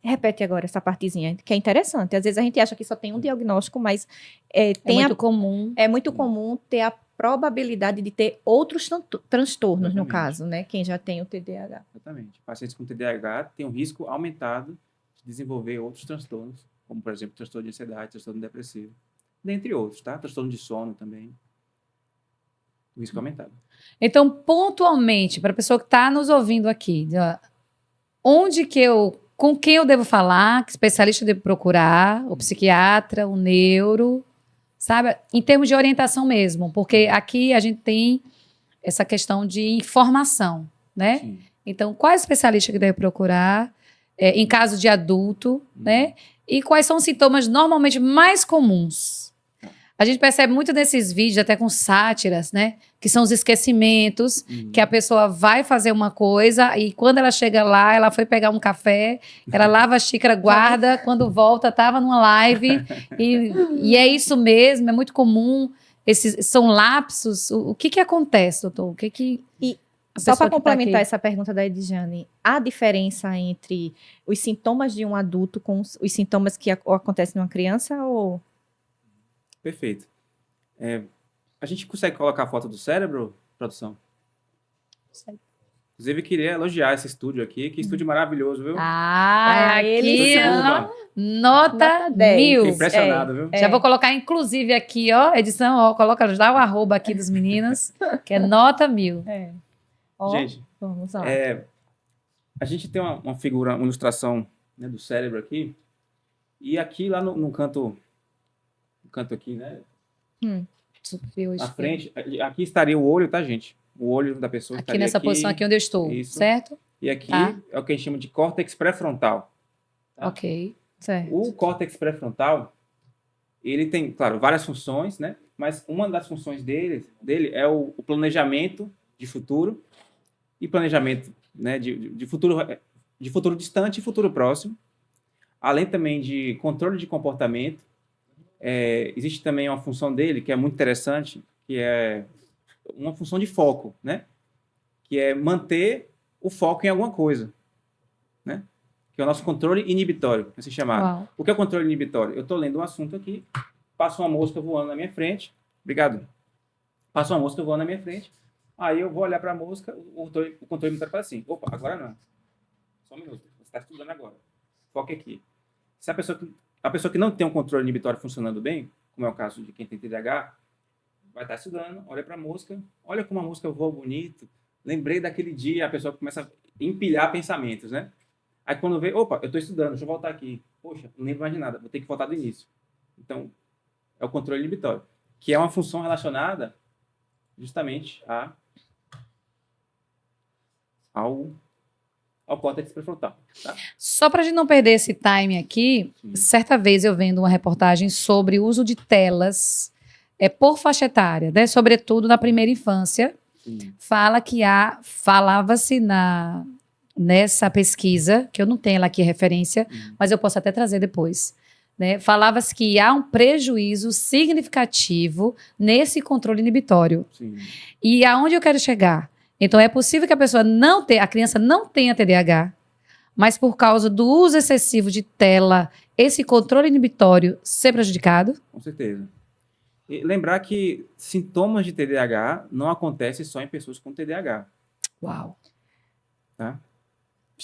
C: repete agora essa partezinha, que é interessante. Às vezes a gente acha que só tem um diagnóstico, mas
A: É muito comum.
C: é muito comum ter a probabilidade de ter outros transtornos, no
B: Exatamente.
C: caso, né? Quem já tem o TDAH.
B: Exatamente. Pacientes com TDAH têm um risco aumentado de desenvolver outros transtornos, como, por exemplo, transtorno de ansiedade, transtorno depressivo, dentre outros, tá? Transtorno de sono também. O risco aumentado.
A: Então, pontualmente, para a pessoa que está nos ouvindo aqui, com quem eu devo falar, que especialista eu devo procurar, o psiquiatra, o neuro, sabe? Em termos de orientação mesmo, porque aqui a gente tem essa questão de informação, né?
B: Sim.
A: Então, quais especialistas que deve procurar em caso de adulto, né? E quais são os sintomas normalmente mais comuns? A gente percebe muito nesses vídeos, até com sátiras, né? Que são os esquecimentos, que a pessoa vai fazer uma coisa e quando ela chega lá, ela foi pegar um café, ela lava a xícara, guarda, quando volta, estava numa live. E é isso mesmo, é muito comum. São lapsos. O que acontece, doutor? O que
C: Só para
A: pessoa que tá
C: complementar
A: aqui-
C: essa pergunta da Edjane, há diferença entre os sintomas de um adulto com os sintomas que acontecem numa criança ou...
B: Perfeito. A gente consegue colocar a foto do cérebro, produção?
A: Consegue.
B: Inclusive, queria elogiar esse estúdio aqui. Que estúdio maravilhoso, viu?
A: Ah,
C: Ah,
A: aqui,
C: eles
A: ó,
C: são-
A: nota
C: Nota 10.
A: 1000.
B: Fiquei impressionado, viu?
A: Já vou colocar, inclusive, aqui, ó, edição, ó, coloca já o arroba aqui dos meninos, que é nota 1000.
C: Ó,
B: Gente,
C: vamos lá.
B: a gente tem uma figura, uma ilustração, né, do cérebro aqui. E aqui, lá no canto aqui, né? Na frente, aqui estaria o olho, tá, gente? O olho da pessoa
A: Aqui
B: estaria
A: nessa posição aqui onde eu estou,
B: Isso.
A: certo?
B: E aqui
A: Tá.
B: é o que a gente chama de córtex pré-frontal. Tá.
A: Ok.
C: Certo.
B: O córtex pré-frontal, ele tem, claro, várias funções, né? Mas uma das funções dele é o planejamento de futuro e planejamento, né, de futuro distante e futuro próximo, além também de controle de comportamento. Existe também uma função dele que é muito interessante, que é uma função de foco, né? Que é manter o foco em alguma coisa, né? Que é o nosso controle inibitório, assim chamado.
A: Uau.
B: O que é o controle inibitório? Eu estou lendo um assunto aqui, passa uma mosca voando na minha frente, obrigado. Passa uma mosca voando na minha frente, aí eu vou olhar para a mosca, o controle inibitório fala assim, opa, agora não. Só um minuto, você está estudando agora. Foque aqui. Se a pessoa que não tem um controle inibitório funcionando bem, como é o caso de quem tem TDAH, vai estar estudando, olha para a mosca, olha como a mosca voa bonito, lembrei daquele dia, a pessoa começa a empilhar pensamentos, né? Aí quando vê, opa, eu estou estudando, deixa eu voltar aqui. Poxa, não lembro mais de nada, vou ter que voltar do início. Então, é o controle inibitório, que é uma função relacionada justamente ao córtex pré-frontal. Tá?
A: Só para a gente não perder esse time aqui,
B: Sim.
A: certa vez eu vendo uma reportagem sobre o uso de telas por faixa etária, né? Sobretudo na primeira infância.
B: Sim.
A: Falava-se nessa pesquisa, que eu não tenho ela aqui referência, mas eu posso até trazer depois. Né? Falava-se que há um prejuízo significativo nesse controle inibitório.
B: Sim.
A: E aonde eu quero chegar? Então, é possível que a criança não tenha TDAH, mas por causa do uso excessivo de tela, esse controle inibitório ser prejudicado?
B: Com certeza. E lembrar que sintomas de TDAH não acontecem só em pessoas com TDAH.
A: Uau.
B: Tá?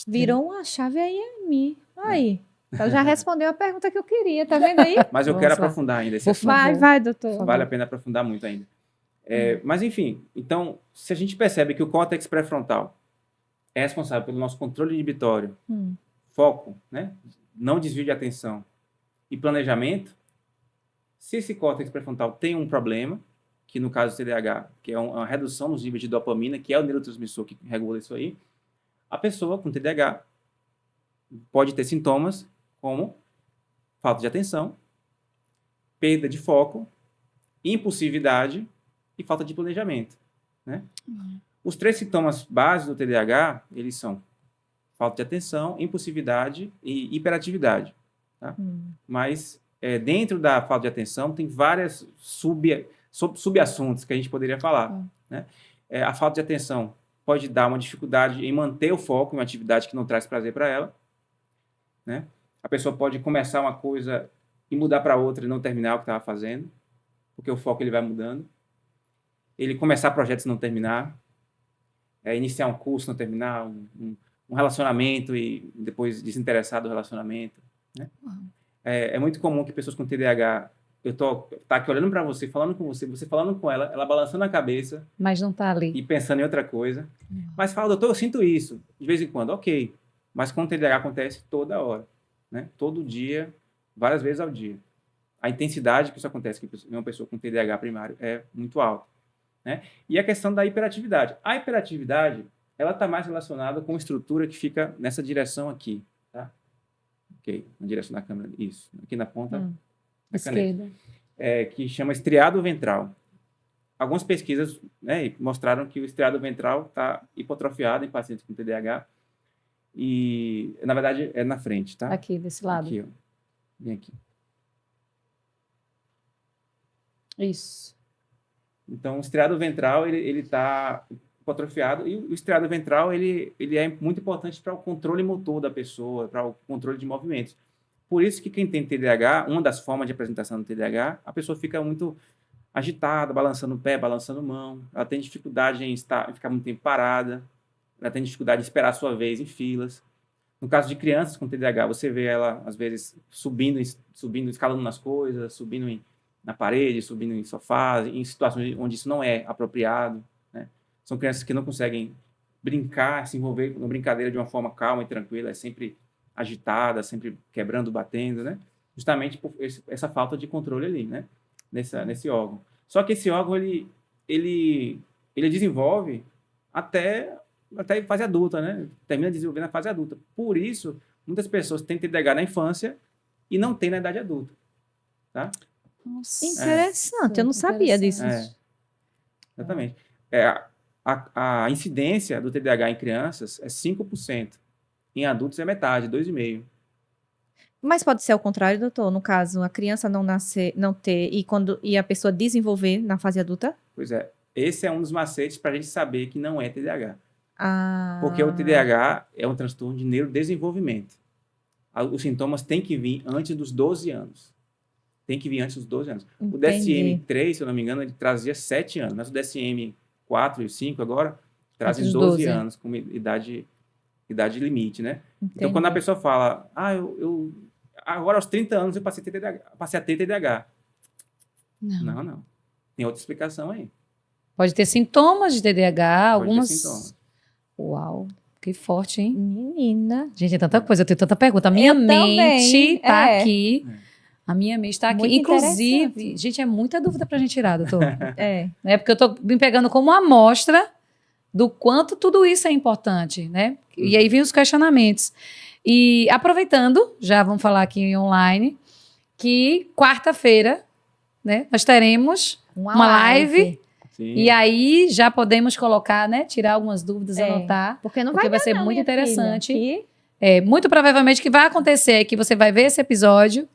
C: Virou uma chave aí em mim. Aí. Então já respondeu a pergunta que eu queria, tá vendo aí?
B: Mas eu
A: Vamos
B: quero
A: lá.
B: aprofundar ainda esse
A: Por
B: assunto.
A: favor.
C: Vai, doutor.
B: Vale a pena aprofundar muito ainda. Mas, enfim, então, se a gente percebe que o córtex pré-frontal é responsável pelo nosso controle inibitório, foco, né? Não desvio de atenção e planejamento, se esse córtex pré-frontal tem um problema, que no caso do TDAH, que é uma redução nos níveis de dopamina, que é o neurotransmissor que regula isso aí, a pessoa com TDAH pode ter sintomas como falta de atenção, perda de foco, impulsividade e falta de planejamento, né? Os 3 sintomas básicos do TDAH, eles são falta de atenção, impulsividade e hiperatividade, tá? Mas dentro da falta de atenção tem várias subassuntos que a gente poderia falar, né? A falta de atenção pode dar uma dificuldade em manter o foco em uma atividade que não traz prazer para ela, né? A pessoa pode começar uma coisa e mudar para outra e não terminar o que estava fazendo, porque o foco ele vai mudando. Ele começar projetos e não terminar, iniciar um curso e não terminar, um relacionamento e depois desinteressar do relacionamento, né? É muito comum que pessoas com TDAH, tá aqui olhando para você, falando com você falando com ela balançando a cabeça,
A: Mas não está ali.
B: e pensando em outra coisa. Mas fala, doutor, eu sinto isso de vez em quando, ok. Mas com o TDAH acontece toda hora, né? Todo dia, várias vezes ao dia. A intensidade que isso acontece em uma pessoa com TDAH primário é muito alta, né? E a questão da hiperatividade. A hiperatividade, ela está mais relacionada com uma estrutura que fica nessa direção aqui, tá? Ok, na direção da câmera. Isso, aqui na ponta da caneta.
A: Esquerda.
B: que chama estriado ventral. Algumas pesquisas, né, mostraram que o estriado ventral está hipotrofiado em pacientes com TDAH e, na verdade, é na frente, tá?
A: Aqui, desse lado.
B: Aqui, ó. Vem aqui.
A: Isso.
B: Então, o estriado ventral, ele está hipotrofiado e o estriado ventral, ele é muito importante para o controle motor da pessoa, para o controle de movimentos. Por isso que quem tem TDAH, uma das formas de apresentação do TDAH, a pessoa fica muito agitada, balançando o pé, balançando a mão, ela tem dificuldade em ficar muito tempo parada, ela tem dificuldade em esperar a sua vez em filas. No caso de crianças com TDAH, você vê ela, às vezes, subindo, escalando nas coisas, subindo na parede, subindo em sofás, em situações onde isso não é apropriado, né? São crianças que não conseguem brincar, se envolver na brincadeira de uma forma calma e tranquila, é sempre agitada, sempre quebrando, batendo, né? Justamente por essa falta de controle ali, né? Nesse órgão. Só que esse órgão, ele desenvolve até a fase adulta, né? Termina de desenvolver na fase adulta. Por isso, muitas pessoas têm TDAH na infância e não têm na idade adulta, tá?
C: Nossa, interessante, eu não sabia disso.
B: Exatamente. A incidência do TDAH em crianças é 5%. Em adultos é metade, 2,5%.
C: Mas pode ser ao contrário, doutor? No caso, a criança não nascer, não ter, e a pessoa desenvolver na fase adulta?
B: Pois é. Esse é um dos macetes para a gente saber que não é TDAH.
C: Ah.
B: Porque o TDAH é um transtorno de neurodesenvolvimento. Os sintomas têm que vir antes dos 12 anos. Tem que vir antes dos 12 anos.
C: Entendi.
B: O DSM-3, se eu não me engano, ele trazia 7 anos. Mas o DSM-4 e o 5 agora trazem 12 anos como idade limite, né?
C: Entendi.
B: Então, quando a pessoa fala, agora aos 30 anos eu passei a ter TDAH. Não. Tem outra explicação aí.
A: Pode ter sintomas de TDAH,
B: Pode
A: algumas...
B: ter sintomas.
A: Uau, que forte, hein?
C: Menina.
A: Gente, tem tanta coisa, eu tenho tanta pergunta. A minha mente tá aqui. A minha mente está aqui.
C: Muito
A: Inclusive, gente, é muita dúvida pra gente tirar, doutor.
C: É.
A: Porque eu tô me pegando como amostra do quanto tudo isso é importante, né? E aí vem os questionamentos. E aproveitando, já vamos falar aqui online, que quarta-feira, né, nós teremos uma live.
B: Sim.
A: E aí já podemos colocar, né, tirar algumas dúvidas, anotar.
C: Porque não
A: Porque vai ser
C: dar,
A: muito
C: minha
A: interessante.
C: filha.
A: Muito provavelmente o que vai acontecer é que você vai ver esse episódio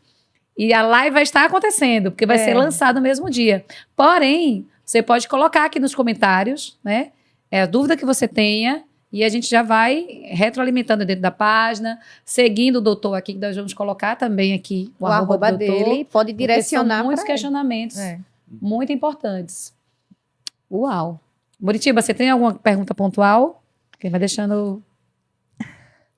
A: e a live vai estar acontecendo, porque vai ser lançado no mesmo dia. Porém, você pode colocar aqui nos comentários, né, a dúvida que você tenha, e a gente já vai retroalimentando dentro da página, seguindo o doutor aqui, que nós vamos colocar também aqui
C: O arroba
A: do doutor,
C: dele, pode direcionar.
A: são muitos
C: pra ele.
A: questionamentos muito importantes. Uau. Muritiba, você tem alguma pergunta pontual? Quem vai deixando...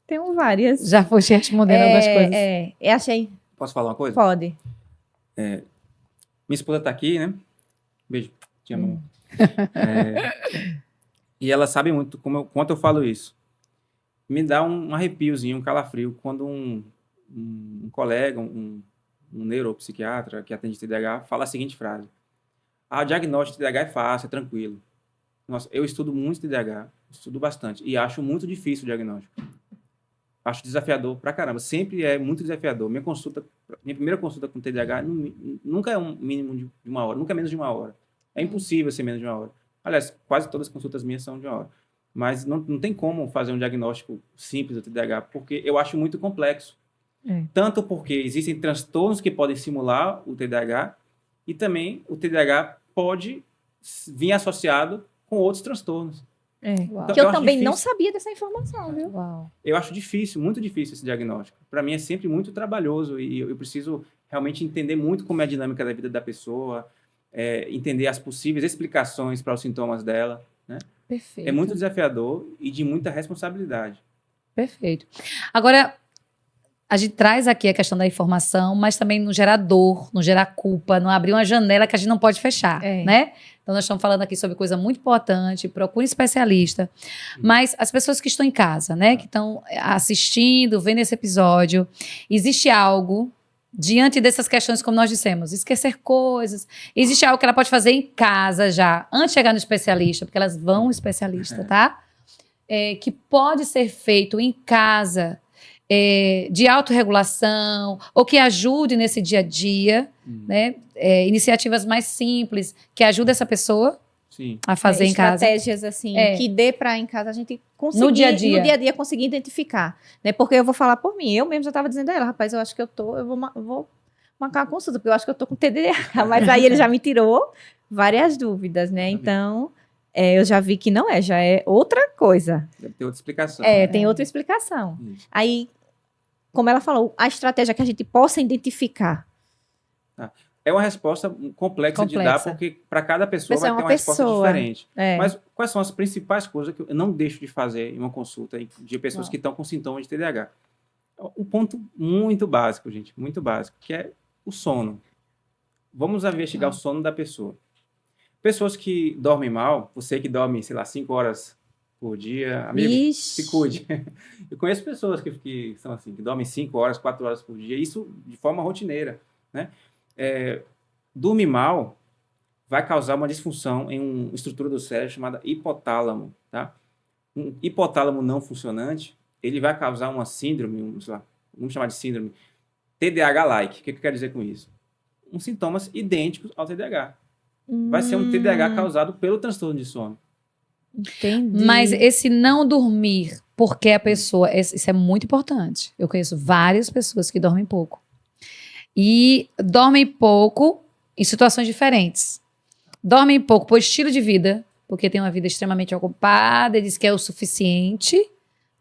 C: Tenho várias.
A: Já foi te respondendo algumas coisas.
C: Eu achei.
B: Posso falar uma coisa?
C: Pode.
B: Minha esposa tá aqui, né? Beijo. Te amo. E ela sabe muito quanto eu falo isso. Me dá um arrepiozinho, um calafrio, quando um colega, um neuropsiquiatra que atende TDAH, fala a seguinte frase. O diagnóstico de TDAH é fácil, é tranquilo. Nossa, eu estudo muito TDAH, estudo bastante, e acho muito difícil o diagnóstico. Acho desafiador pra caramba, sempre é muito desafiador. Minha primeira consulta com TDAH nunca é um mínimo de uma hora, nunca é menos de uma hora. É impossível ser menos de uma hora. Aliás, quase todas as consultas minhas são de uma hora. Mas não tem como fazer um diagnóstico simples do TDAH, porque eu acho muito complexo. Tanto porque existem transtornos que podem simular o TDAH, e também o TDAH pode vir associado com outros transtornos.
A: Uau.
C: Que eu também
B: difícil.
C: não sabia dessa informação, viu?
A: Uau.
B: Eu acho difícil, muito difícil esse diagnóstico. Para mim é sempre muito trabalhoso e eu preciso realmente entender muito como é a dinâmica da vida da pessoa, entender as possíveis explicações para os sintomas dela, né?
A: Perfeito.
B: É muito desafiador e de muita responsabilidade.
A: Perfeito. Agora, a gente traz aqui a questão da informação, mas também não gerar dor, não gerar culpa, não abrir uma janela que a gente não pode fechar, né? Então, nós estamos falando aqui sobre coisa muito importante, procure um especialista. Mas as pessoas que estão em casa, né, que estão assistindo, vendo esse episódio, existe algo, diante dessas questões, como nós dissemos, esquecer coisas, existe algo que ela pode fazer em casa já, antes de chegar no especialista, porque elas vão ao especialista, tá? Que pode ser feito em casa, de autorregulação, ou que ajude nesse dia a dia, né? Iniciativas mais simples, que ajudem essa pessoa a fazer em casa.
C: Estratégias, assim, que dê para em casa a gente conseguir,
A: no dia a dia
C: conseguir identificar. Né? Porque eu vou falar por mim, eu mesmo já estava dizendo a ela, rapaz, eu acho que eu vou marcar uma consulta, porque eu acho que eu tô com TDAH, mas aí ele já me tirou várias dúvidas, né? Então, eu já vi que não já é outra coisa.
B: Deve ter outra explicação.
C: Tem outra explicação. Isso. Aí, como ela falou, a estratégia que a gente possa identificar.
B: É uma resposta complexa de dar, porque para cada pessoa vai ter uma resposta diferente. Mas quais são as principais coisas que eu não deixo de fazer em uma consulta de pessoas que estão com sintomas de TDAH? Um ponto muito básico, gente, muito básico, que é o sono. Vamos investigar o sono da pessoa. Pessoas que dormem mal, você que dorme, sei lá, 5 horas por dia, amigo, se cuide. Eu conheço pessoas que são assim, que dormem 5 horas, 4 horas por dia, isso de forma rotineira, né? Dormir mal vai causar uma disfunção em uma estrutura do cérebro chamada hipotálamo, tá? Um hipotálamo não funcionante, ele vai causar uma síndrome, sei lá, vamos chamar de síndrome TDAH-like. O que eu quero dizer com isso? Uns sintomas idênticos ao TDAH. Vai ser um TDAH causado pelo transtorno de sono.
C: Entendi.
A: Mas esse não dormir, porque a pessoa... Isso é muito importante. Eu conheço várias pessoas que dormem pouco. E dormem pouco em situações diferentes. Dormem pouco por estilo de vida, porque tem uma vida extremamente ocupada, e diz que é o suficiente,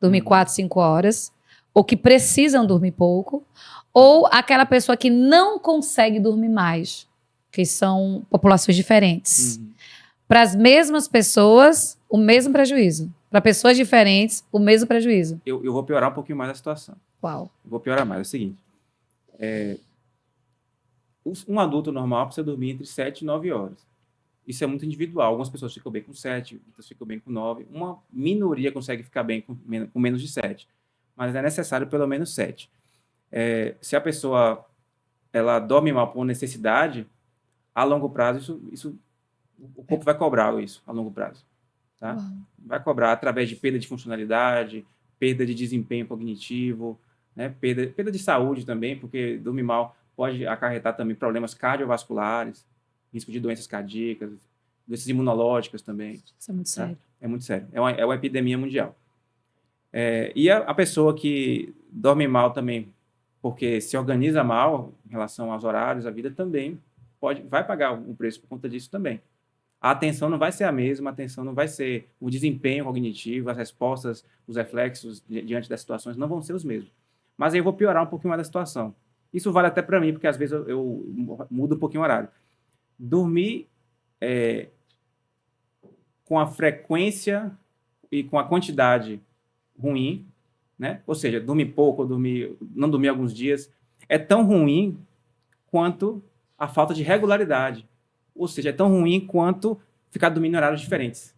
A: dormir 4, 5 horas, ou que precisam dormir pouco, ou aquela pessoa que não consegue dormir mais, que são populações diferentes. Para as mesmas pessoas, o mesmo prejuízo. Para pessoas diferentes, o mesmo prejuízo.
B: Eu vou piorar um pouquinho mais a situação.
A: Qual?
B: Eu vou piorar mais. É o seguinte. Um adulto normal precisa dormir entre 7 e 9 horas. Isso é muito individual. Algumas pessoas ficam bem com 7, outras ficam bem com 9. Uma minoria consegue ficar bem com menos de 7. Mas é necessário pelo menos 7. Se a pessoa ela dorme mal por necessidade, a longo prazo, o corpo vai cobrar isso a longo prazo. Tá? Vai cobrar através de perda de funcionalidade, perda de desempenho cognitivo, né? Perda de saúde também, porque dormir mal pode acarretar também problemas cardiovasculares, risco de doenças cardíacas, doenças imunológicas também.
A: Isso é muito sério.
B: É muito sério. É uma epidemia mundial. E a pessoa que dorme mal também, porque se organiza mal em relação aos horários, a vida também vai pagar um preço por conta disso também. A atenção não vai ser a mesma, a atenção não vai ser o desempenho cognitivo, as respostas, os reflexos diante das situações não vão ser os mesmos. Mas aí eu vou piorar um pouquinho mais a situação. Isso vale até para mim, porque às vezes eu mudo um pouquinho o horário. Dormir com a frequência e com a quantidade ruim, né? Ou seja, dormir pouco, não dormir alguns dias, é tão ruim quanto a falta de regularidade. Ou seja, é tão ruim quanto ficar dormindo em horários diferentes.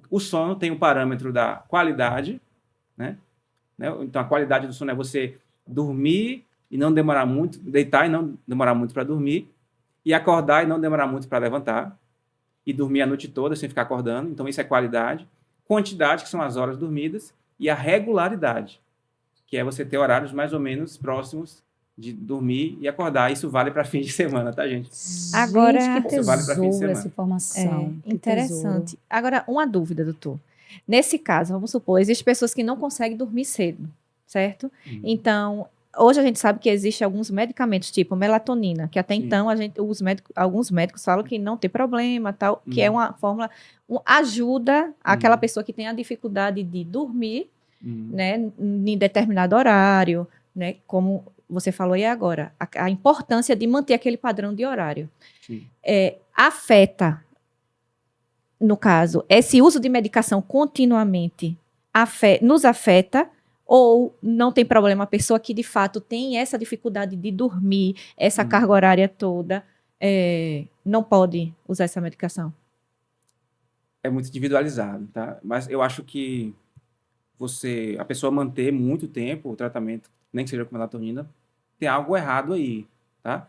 B: O sono tem um parâmetro da qualidade, né? Então, a qualidade do sono é você dormir e não demorar muito, deitar e não demorar muito para dormir, e acordar e não demorar muito para levantar, e dormir a noite toda sem ficar acordando. Então, isso é qualidade. Quantidade, que são as horas dormidas, e a regularidade, que é você ter horários mais ou menos próximos de dormir e acordar. Isso vale para fim de semana, tá, gente?
C: Agora,
A: gente, que
B: isso vale para fim de semana.
A: essa informação.
C: Interessante. Agora, uma dúvida, doutor. Nesse caso, vamos supor, existem pessoas que não conseguem dormir cedo, certo? Então, hoje a gente sabe que existem alguns medicamentos, tipo melatonina, que até então alguns médicos falam que não tem problema, tal, que é uma fórmula, ajuda aquela pessoa que tem a dificuldade de dormir, né, em determinado horário, né, como você falou aí agora, a importância de manter aquele padrão de horário. Afeta, no caso, esse uso de medicação continuamente nos afeta, ou não tem problema a pessoa que de fato tem essa dificuldade de dormir, essa carga horária toda, não pode usar essa medicação?
B: É muito individualizado, tá? Mas eu acho que a pessoa manter muito tempo o tratamento, nem que seja com melatonina, tem algo errado aí, tá?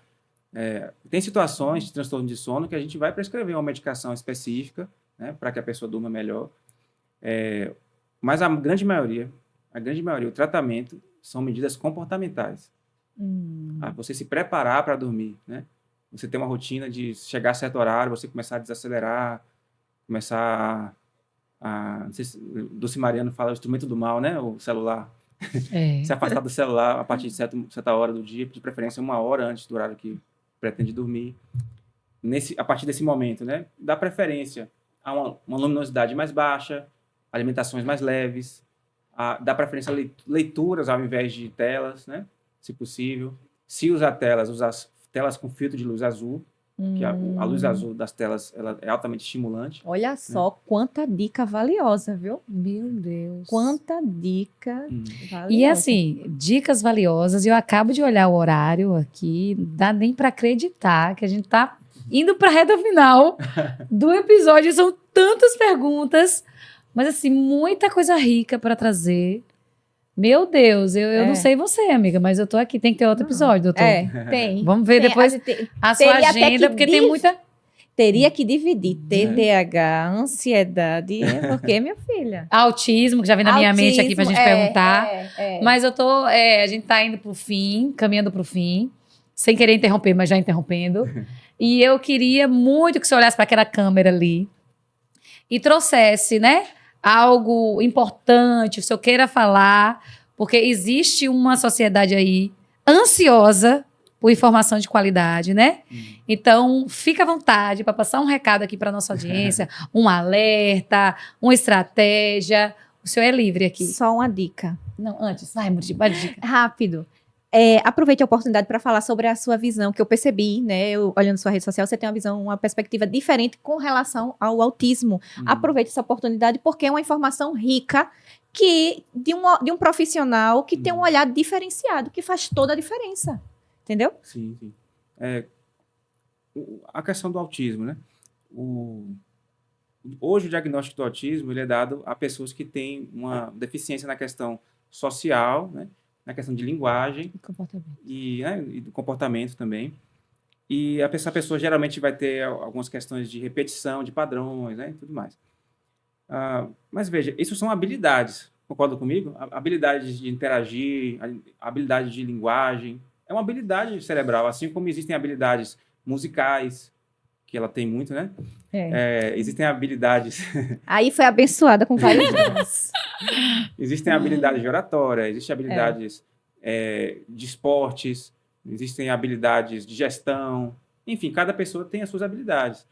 B: Tem situações de transtorno de sono que a gente vai prescrever uma medicação específica, né, para que a pessoa durma melhor. Mas a grande maioria, a grande maioria, o tratamento são medidas comportamentais. Você se preparar para dormir, né? Você ter uma rotina de chegar a certo horário, você começar a desacelerar, começar não sei se Dulce Mariano fala o instrumento do mal, né? O celular. Se afastar do celular a partir de certa hora do dia, de preferência 1 hora antes do horário que pretende dormir. A partir desse momento, né? Dá preferência a uma luminosidade mais baixa, alimentações mais leves, dá preferência a leituras ao invés de telas, né? Se possível. Se usar telas, usar telas com filtro de luz azul, que a luz azul das telas ela é altamente estimulante.
C: Olha só quanta dica valiosa, viu?
A: Meu Deus.
C: Quanta dica valiosa.
A: E assim, dicas valiosas. Eu acabo de olhar o horário aqui, não dá nem para acreditar que a gente tá indo para a reta final do episódio. São tantas perguntas, mas assim, muita coisa rica para trazer. Meu Deus, eu não sei você, amiga, mas eu tô aqui. Tem que ter outro episódio, doutor.
C: Tem.
A: Vamos ver depois a sua agenda, porque tem muita...
C: Teria que dividir TDAH, ansiedade, porque, minha filha?
A: Autismo, que já vem na minha mente aqui pra gente perguntar. Mas a gente tá indo pro fim, caminhando pro fim, sem querer interromper, mas já interrompendo. E eu queria muito que você olhasse para aquela câmera ali e trouxesse, né, algo importante, se eu queira falar, porque existe uma sociedade aí ansiosa por informação de qualidade, né? Então, fica à vontade para passar um recado aqui para nossa audiência, um alerta, uma estratégia. O senhor é livre aqui.
C: Só uma dica.
A: Não, antes, vai, uma dica.
C: Rápido. Aproveite a oportunidade para falar sobre a sua visão, que eu percebi, né? Olhando sua rede social, você tem uma visão, uma perspectiva diferente com relação ao autismo. Aproveite essa oportunidade porque é uma informação rica de um profissional que tem um olhar diferenciado, que faz toda a diferença. Entendeu?
B: Sim. A questão do autismo, né? Hoje o diagnóstico do autismo ele é dado a pessoas que têm uma deficiência na questão social, né? Na questão de linguagem e do comportamento também. E essa pessoa geralmente vai ter algumas questões de repetição, de padrões, né, e tudo mais. Mas veja, isso são habilidades, concorda comigo? Habilidades de interagir, habilidade de linguagem, é uma habilidade cerebral, assim como existem habilidades musicais, que ela tem muito, né? Existem habilidades...
C: Aí foi abençoada com vários dons.
B: Existem habilidades de oratória, existem habilidades de esportes, existem habilidades de gestão. Enfim, cada pessoa tem as suas habilidades.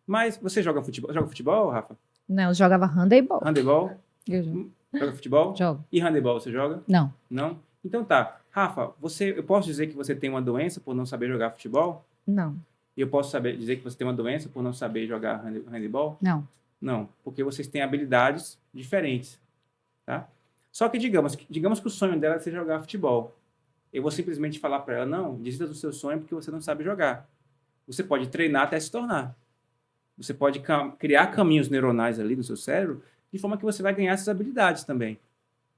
B: Mas você joga futebol? Joga futebol, Rafa?
C: Não, eu jogava handebol.
B: Handebol?
A: Eu jogo.
B: Joga futebol?
A: Jogo.
B: E handebol você joga?
A: Não.
B: Não? Então tá. Rafa, eu posso dizer que você tem uma doença por não saber jogar futebol?
C: Não.
B: E eu posso dizer que você tem uma doença por não saber jogar handebol?
A: Não.
B: Não, porque vocês têm habilidades diferentes, tá? Só que digamos que o sonho dela seja jogar futebol. Eu vou simplesmente falar para ela, não, desista do seu sonho porque você não sabe jogar. Você pode treinar até se tornar. Você pode criar caminhos neuronais ali no seu cérebro de forma que você vai ganhar essas habilidades também,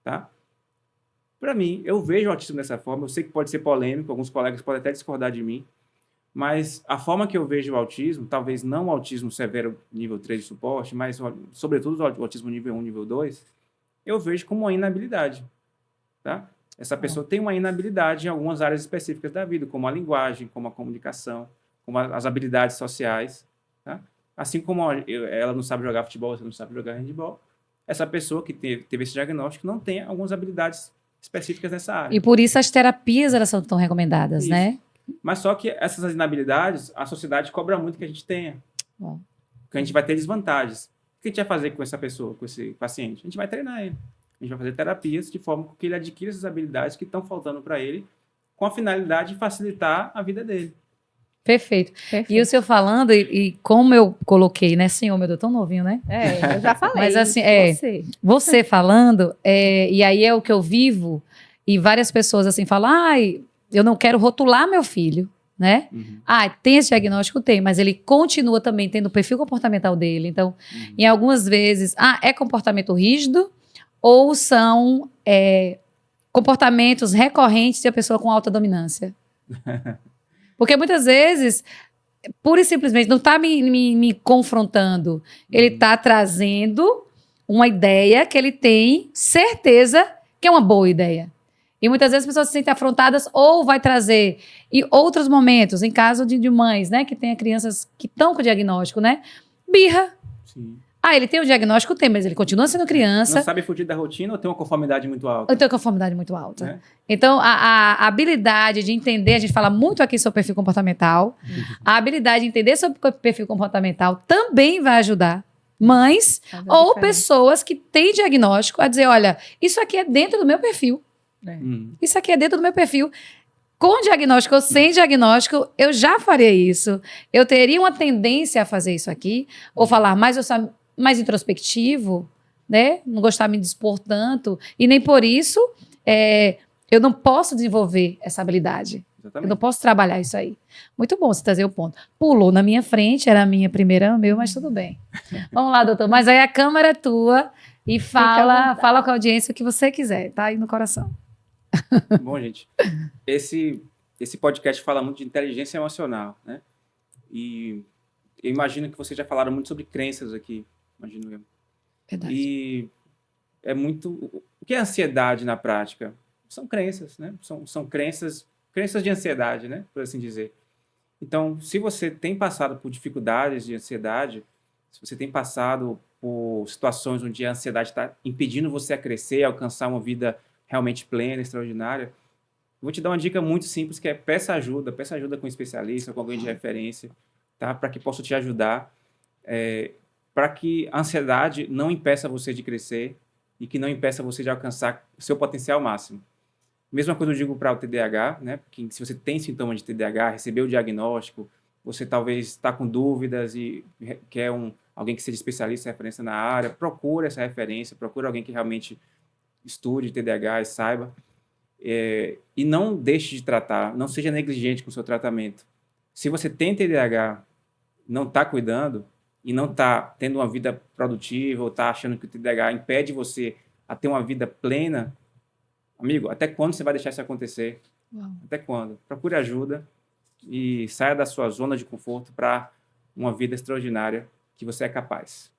B: tá? Para mim, eu vejo o autismo dessa forma. Eu sei que pode ser polêmico, alguns colegas podem até discordar de mim, mas a forma que eu vejo o autismo, talvez não o autismo severo nível 3 de suporte, mas sobretudo o autismo nível 1, nível 2, eu vejo como uma inabilidade, tá? Essa pessoa tem uma inabilidade em algumas áreas específicas da vida, como a linguagem, como a comunicação, como as habilidades sociais, tá? Assim como ela não sabe jogar futebol, você não sabe jogar handebol, essa pessoa que teve esse diagnóstico não tem algumas habilidades específicas nessa área.
A: E por isso as terapias elas são tão recomendadas, né?
B: Mas só que essas inabilidades, a sociedade cobra muito que a gente tenha. Que a gente vai ter desvantagens. O que a gente vai fazer com essa pessoa, com esse paciente? A gente vai treinar ele. A gente vai fazer terapias de forma que ele adquira essas habilidades que estão faltando para ele, com a finalidade de facilitar a vida dele.
A: Perfeito. E o senhor falando, e como eu coloquei, né, senhor, meu Deus, tão novinho, né?
C: Eu já falei.
A: Mas assim, você falando, e aí é o que eu vivo, e várias pessoas assim falam, eu não quero rotular meu filho, né? Tem esse diagnóstico? Tem, mas ele continua também tendo o perfil comportamental dele. Então, em algumas vezes, é comportamento rígido ou são comportamentos recorrentes de uma pessoa com alta dominância? Porque muitas vezes, pura e simplesmente, não está me confrontando. Ele está trazendo uma ideia que ele tem certeza que é uma boa ideia. E muitas vezes as pessoas se sentem afrontadas ou vai trazer em outros momentos, em caso de mães, né, que tenha crianças que estão com diagnóstico, né, birra.
B: Sim.
A: Ele tem o diagnóstico, tem, mas ele continua sendo criança.
B: Não sabe fugir da rotina ou tem uma conformidade muito alta?
A: Ou tem uma conformidade muito alta. Então, a habilidade de entender, a gente fala muito aqui sobre perfil comportamental, a habilidade de entender sobre perfil comportamental também vai ajudar mães ou pessoas que têm diagnóstico a dizer, olha, isso aqui é dentro do meu perfil. Isso aqui é dentro do meu perfil. Com diagnóstico ou sem diagnóstico, eu já faria isso. Eu teria uma tendência a fazer isso aqui, ou falar mais introspectivo, né? Não gostar de me dispor tanto. E nem por isso eu não posso desenvolver essa habilidade. Exatamente. Eu não posso trabalhar isso aí. Muito bom você trazer o ponto. Pulou na minha frente, era a minha primeira, mas tudo bem. Vamos lá, doutor. Mas aí a câmera é tua e fala com a audiência o que você quiser. Tá aí no coração.
B: Bom, gente, esse podcast fala muito de inteligência emocional, né? E eu imagino que vocês já falaram muito sobre crenças aqui, imagino eu.
A: Verdade.
B: E é muito... O que é ansiedade na prática? São crenças, né? São crenças de ansiedade, né? Por assim dizer. Então, se você tem passado por dificuldades de ansiedade, se você tem passado por situações onde a ansiedade está impedindo você a crescer, a alcançar uma vida realmente plena, extraordinária, vou te dar uma dica muito simples, que é peça ajuda com um especialista, com alguém de referência, tá? Para que possa te ajudar, para que a ansiedade não impeça você de crescer e que não impeça você de alcançar o seu potencial máximo. Mesma coisa eu digo para o TDAH, né? Porque se você tem sintomas de TDAH, recebeu o diagnóstico, você talvez está com dúvidas e quer alguém que seja especialista, referência na área, procura essa referência, procura alguém que realmente estude TDAH e saiba. E não deixe de tratar, não seja negligente com o seu tratamento. Se você tem TDAH, não está cuidando e não está tendo uma vida produtiva ou está achando que o TDAH impede você a ter uma vida plena, amigo, até quando você vai deixar isso acontecer?
A: Uau.
B: Até quando? Procure ajuda e saia da sua zona de conforto para uma vida extraordinária que você é capaz.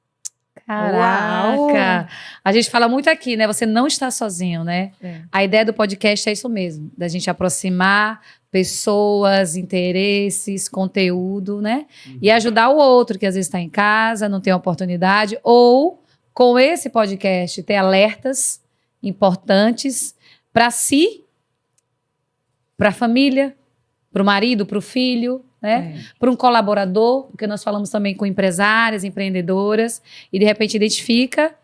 A: Caraca! Uau. A gente fala muito aqui, né? Você não está sozinho, né? A ideia do podcast é isso mesmo, da gente aproximar pessoas, interesses, conteúdo, né? E ajudar o outro que às vezes está em casa, não tem oportunidade, ou com esse podcast ter alertas importantes para si, para a família, para o marido, para o filho, né? Para um colaborador, porque nós falamos também com empresárias, empreendedoras, e de repente identifica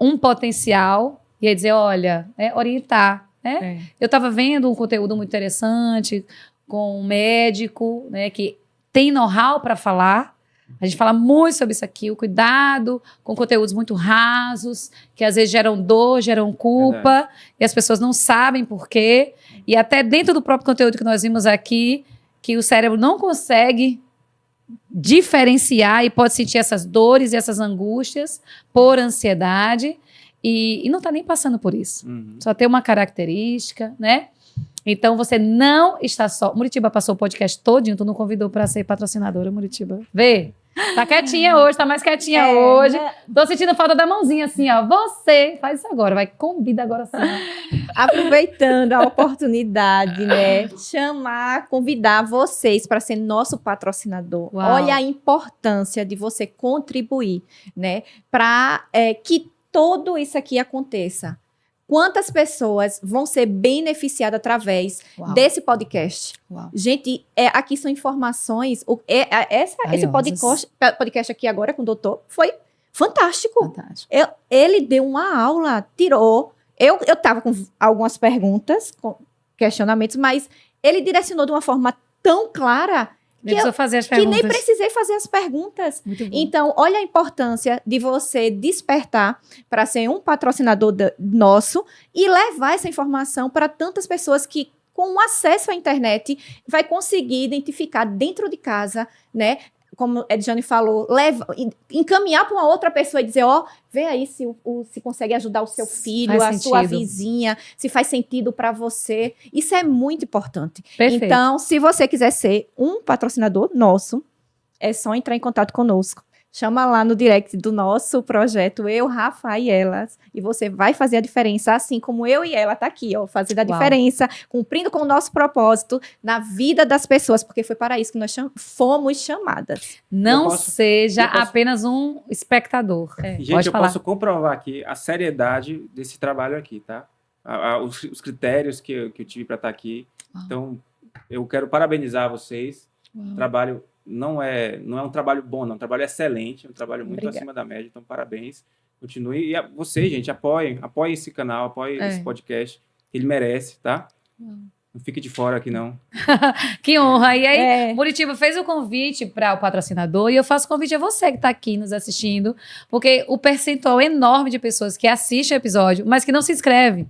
A: um potencial e aí dizer, olha, orientar, né? Eu estava vendo um conteúdo muito interessante com um médico, né, que tem know-how para falar. A gente fala muito sobre isso aqui, o cuidado com conteúdos muito rasos, que às vezes geram dor, geram culpa, e as pessoas não sabem por quê. E até dentro do próprio conteúdo que nós vimos aqui, que o cérebro não consegue diferenciar e pode sentir essas dores e essas angústias por ansiedade e não está nem passando por isso. Só tem uma característica, né? Então, você não está só... Muritiba passou o podcast todinho, tu não convidou para ser patrocinadora, Muritiba. Vê, tá quietinha hoje, tá mais quietinha hoje. Tô sentindo falta da mãozinha assim, ó. Você, faz isso agora, vai, convida agora assim.
C: Aproveitando a oportunidade, né? Convidar vocês para ser nosso patrocinador.
A: Uau.
C: Olha a importância de você contribuir, né? Para que tudo isso aqui aconteça. Quantas pessoas vão ser beneficiadas através desse podcast?
A: Uau.
C: Gente, aqui são informações. Esse podcast aqui agora com o doutor foi fantástico. Ele deu uma aula, tirou. Eu estava com algumas perguntas, com questionamentos, mas ele direcionou de uma forma tão clara que nem precisei fazer as perguntas. Então, olha a importância de você despertar para ser um patrocinador nosso e levar essa informação para tantas pessoas que, com acesso à internet, vai conseguir identificar dentro de casa, né? Como a Edjane falou, encaminhar para uma outra pessoa e dizer, vê aí se consegue ajudar o seu filho, sua vizinha, se faz sentido para você. Isso é muito importante.
A: Perfeito.
C: Então, se você quiser ser um patrocinador nosso, é só entrar em contato conosco. chama lá no direct do nosso projeto, eu, Rafa e elas, e você vai fazer a diferença, assim como eu e ela tá aqui, ó, fazendo a diferença, cumprindo com o nosso propósito na vida das pessoas, porque foi para isso que nós fomos chamadas.
A: Não seja apenas um espectador.
B: Gente, eu posso comprovar aqui a seriedade desse trabalho aqui, tá? Os critérios que eu tive para estar aqui. Então, eu quero parabenizar vocês. O trabalho não é um trabalho bom, não. É um trabalho excelente, é um trabalho muito acima da média. Então, parabéns. Continue. E vocês, gente, apoiem esse canal, apoiem esse podcast. Ele merece, tá? Não fique de fora aqui, não.
A: Que honra. E aí, Muritiba fez o convite para o patrocinador e eu faço convite a você que está aqui nos assistindo, porque o percentual enorme de pessoas que assistem o episódio, mas que não se inscreve.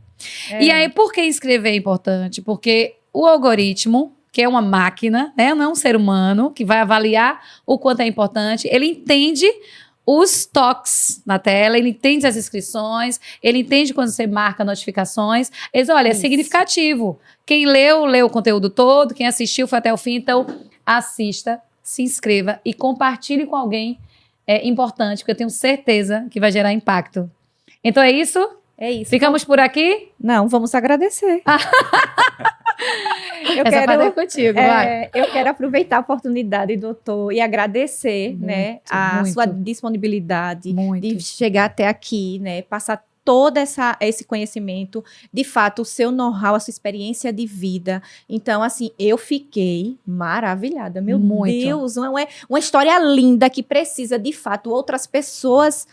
A: E aí, por que inscrever é importante? Porque o algoritmo, que é uma máquina, né, não é um ser humano, que vai avaliar o quanto é importante, ele entende os toques na tela, ele entende as inscrições, ele entende quando você marca notificações. Eles, olha, é significativo. Quem leu o conteúdo todo, quem assistiu foi até o fim, então assista, se inscreva e compartilhe com alguém importante, porque eu tenho certeza que vai gerar impacto. Então é isso?
C: É isso.
A: Ficamos por aqui?
C: Não, vamos agradecer. Eu quero aproveitar a oportunidade, doutor, e agradecer a sua disponibilidade de chegar até aqui, né, passar todo esse conhecimento, de fato, o seu know-how, a sua experiência de vida. Então, assim, eu fiquei maravilhada. Meu Deus, uma história linda que precisa, de fato, outras pessoas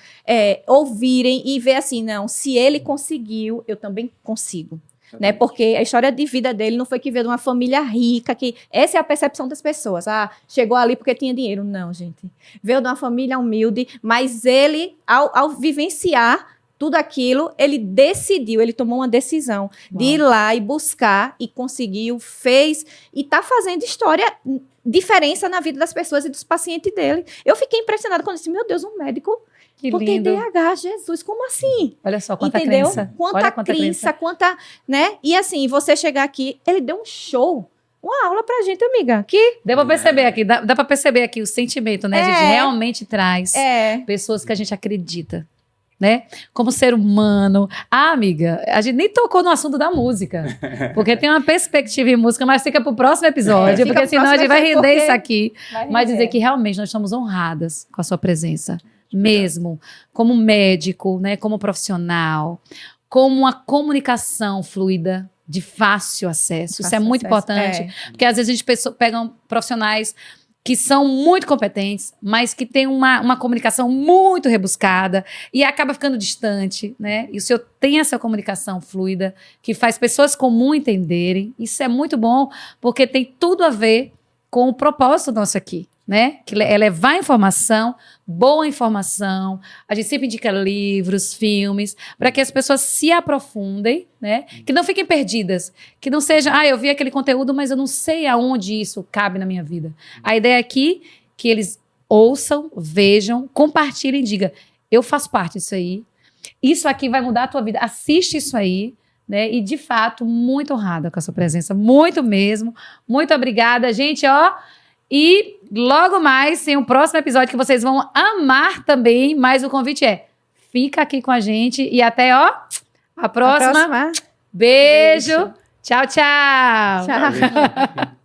C: ouvirem e ver assim, não, se ele conseguiu, eu também consigo. Né? Porque a história de vida dele não foi que veio de uma família rica, que essa é a percepção das pessoas. Chegou ali porque tinha dinheiro. Não, gente. Veio de uma família humilde, mas ele, ao vivenciar tudo aquilo, ele decidiu, ele tomou uma decisão de ir lá e buscar, e conseguiu, fez, e está fazendo diferença na vida das pessoas e dos pacientes dele. Eu fiquei impressionada quando disse, meu Deus, um médico com TDAH, Jesus, como assim?
A: Olha só, quanta crença.
C: Quanta, né? E assim, você chegar aqui, ele deu um show, uma aula pra gente, amiga.
A: Deu pra perceber aqui, dá pra perceber aqui o sentimento, né? A gente realmente traz pessoas que a gente acredita, né? Como ser humano. Amiga, a gente nem tocou no assunto da música, porque tem uma perspectiva em música, mas fica pro próximo episódio, porque senão a gente vai render isso aqui. Mas dizer que realmente nós estamos honradas com a sua presença. Mesmo, como médico, né, como profissional, como uma comunicação fluida, de fácil acesso. Isso é muito importante, porque às vezes a gente pega profissionais que são muito competentes, mas que têm uma comunicação muito rebuscada e acaba ficando distante, né? E o senhor tem essa comunicação fluida, que faz pessoas comuns entenderem. Isso é muito bom, porque tem tudo a ver com o propósito nosso aqui, né? Que é levar informação, boa informação. A gente sempre indica livros, filmes, para que as pessoas se aprofundem, né? Que não fiquem perdidas, que não seja, eu vi aquele conteúdo, mas eu não sei aonde isso cabe na minha vida. A ideia aqui é que eles ouçam, vejam, compartilhem, digam, eu faço parte disso aí, isso aqui vai mudar a tua vida, assiste isso aí, né? E de fato, muito honrada com a sua presença, muito mesmo, muito obrigada, gente, e logo mais tem um próximo episódio que vocês vão amar também, mas o convite fica aqui com a gente e até, a próxima. Beijo. Tchau, tchau.
C: Tchau.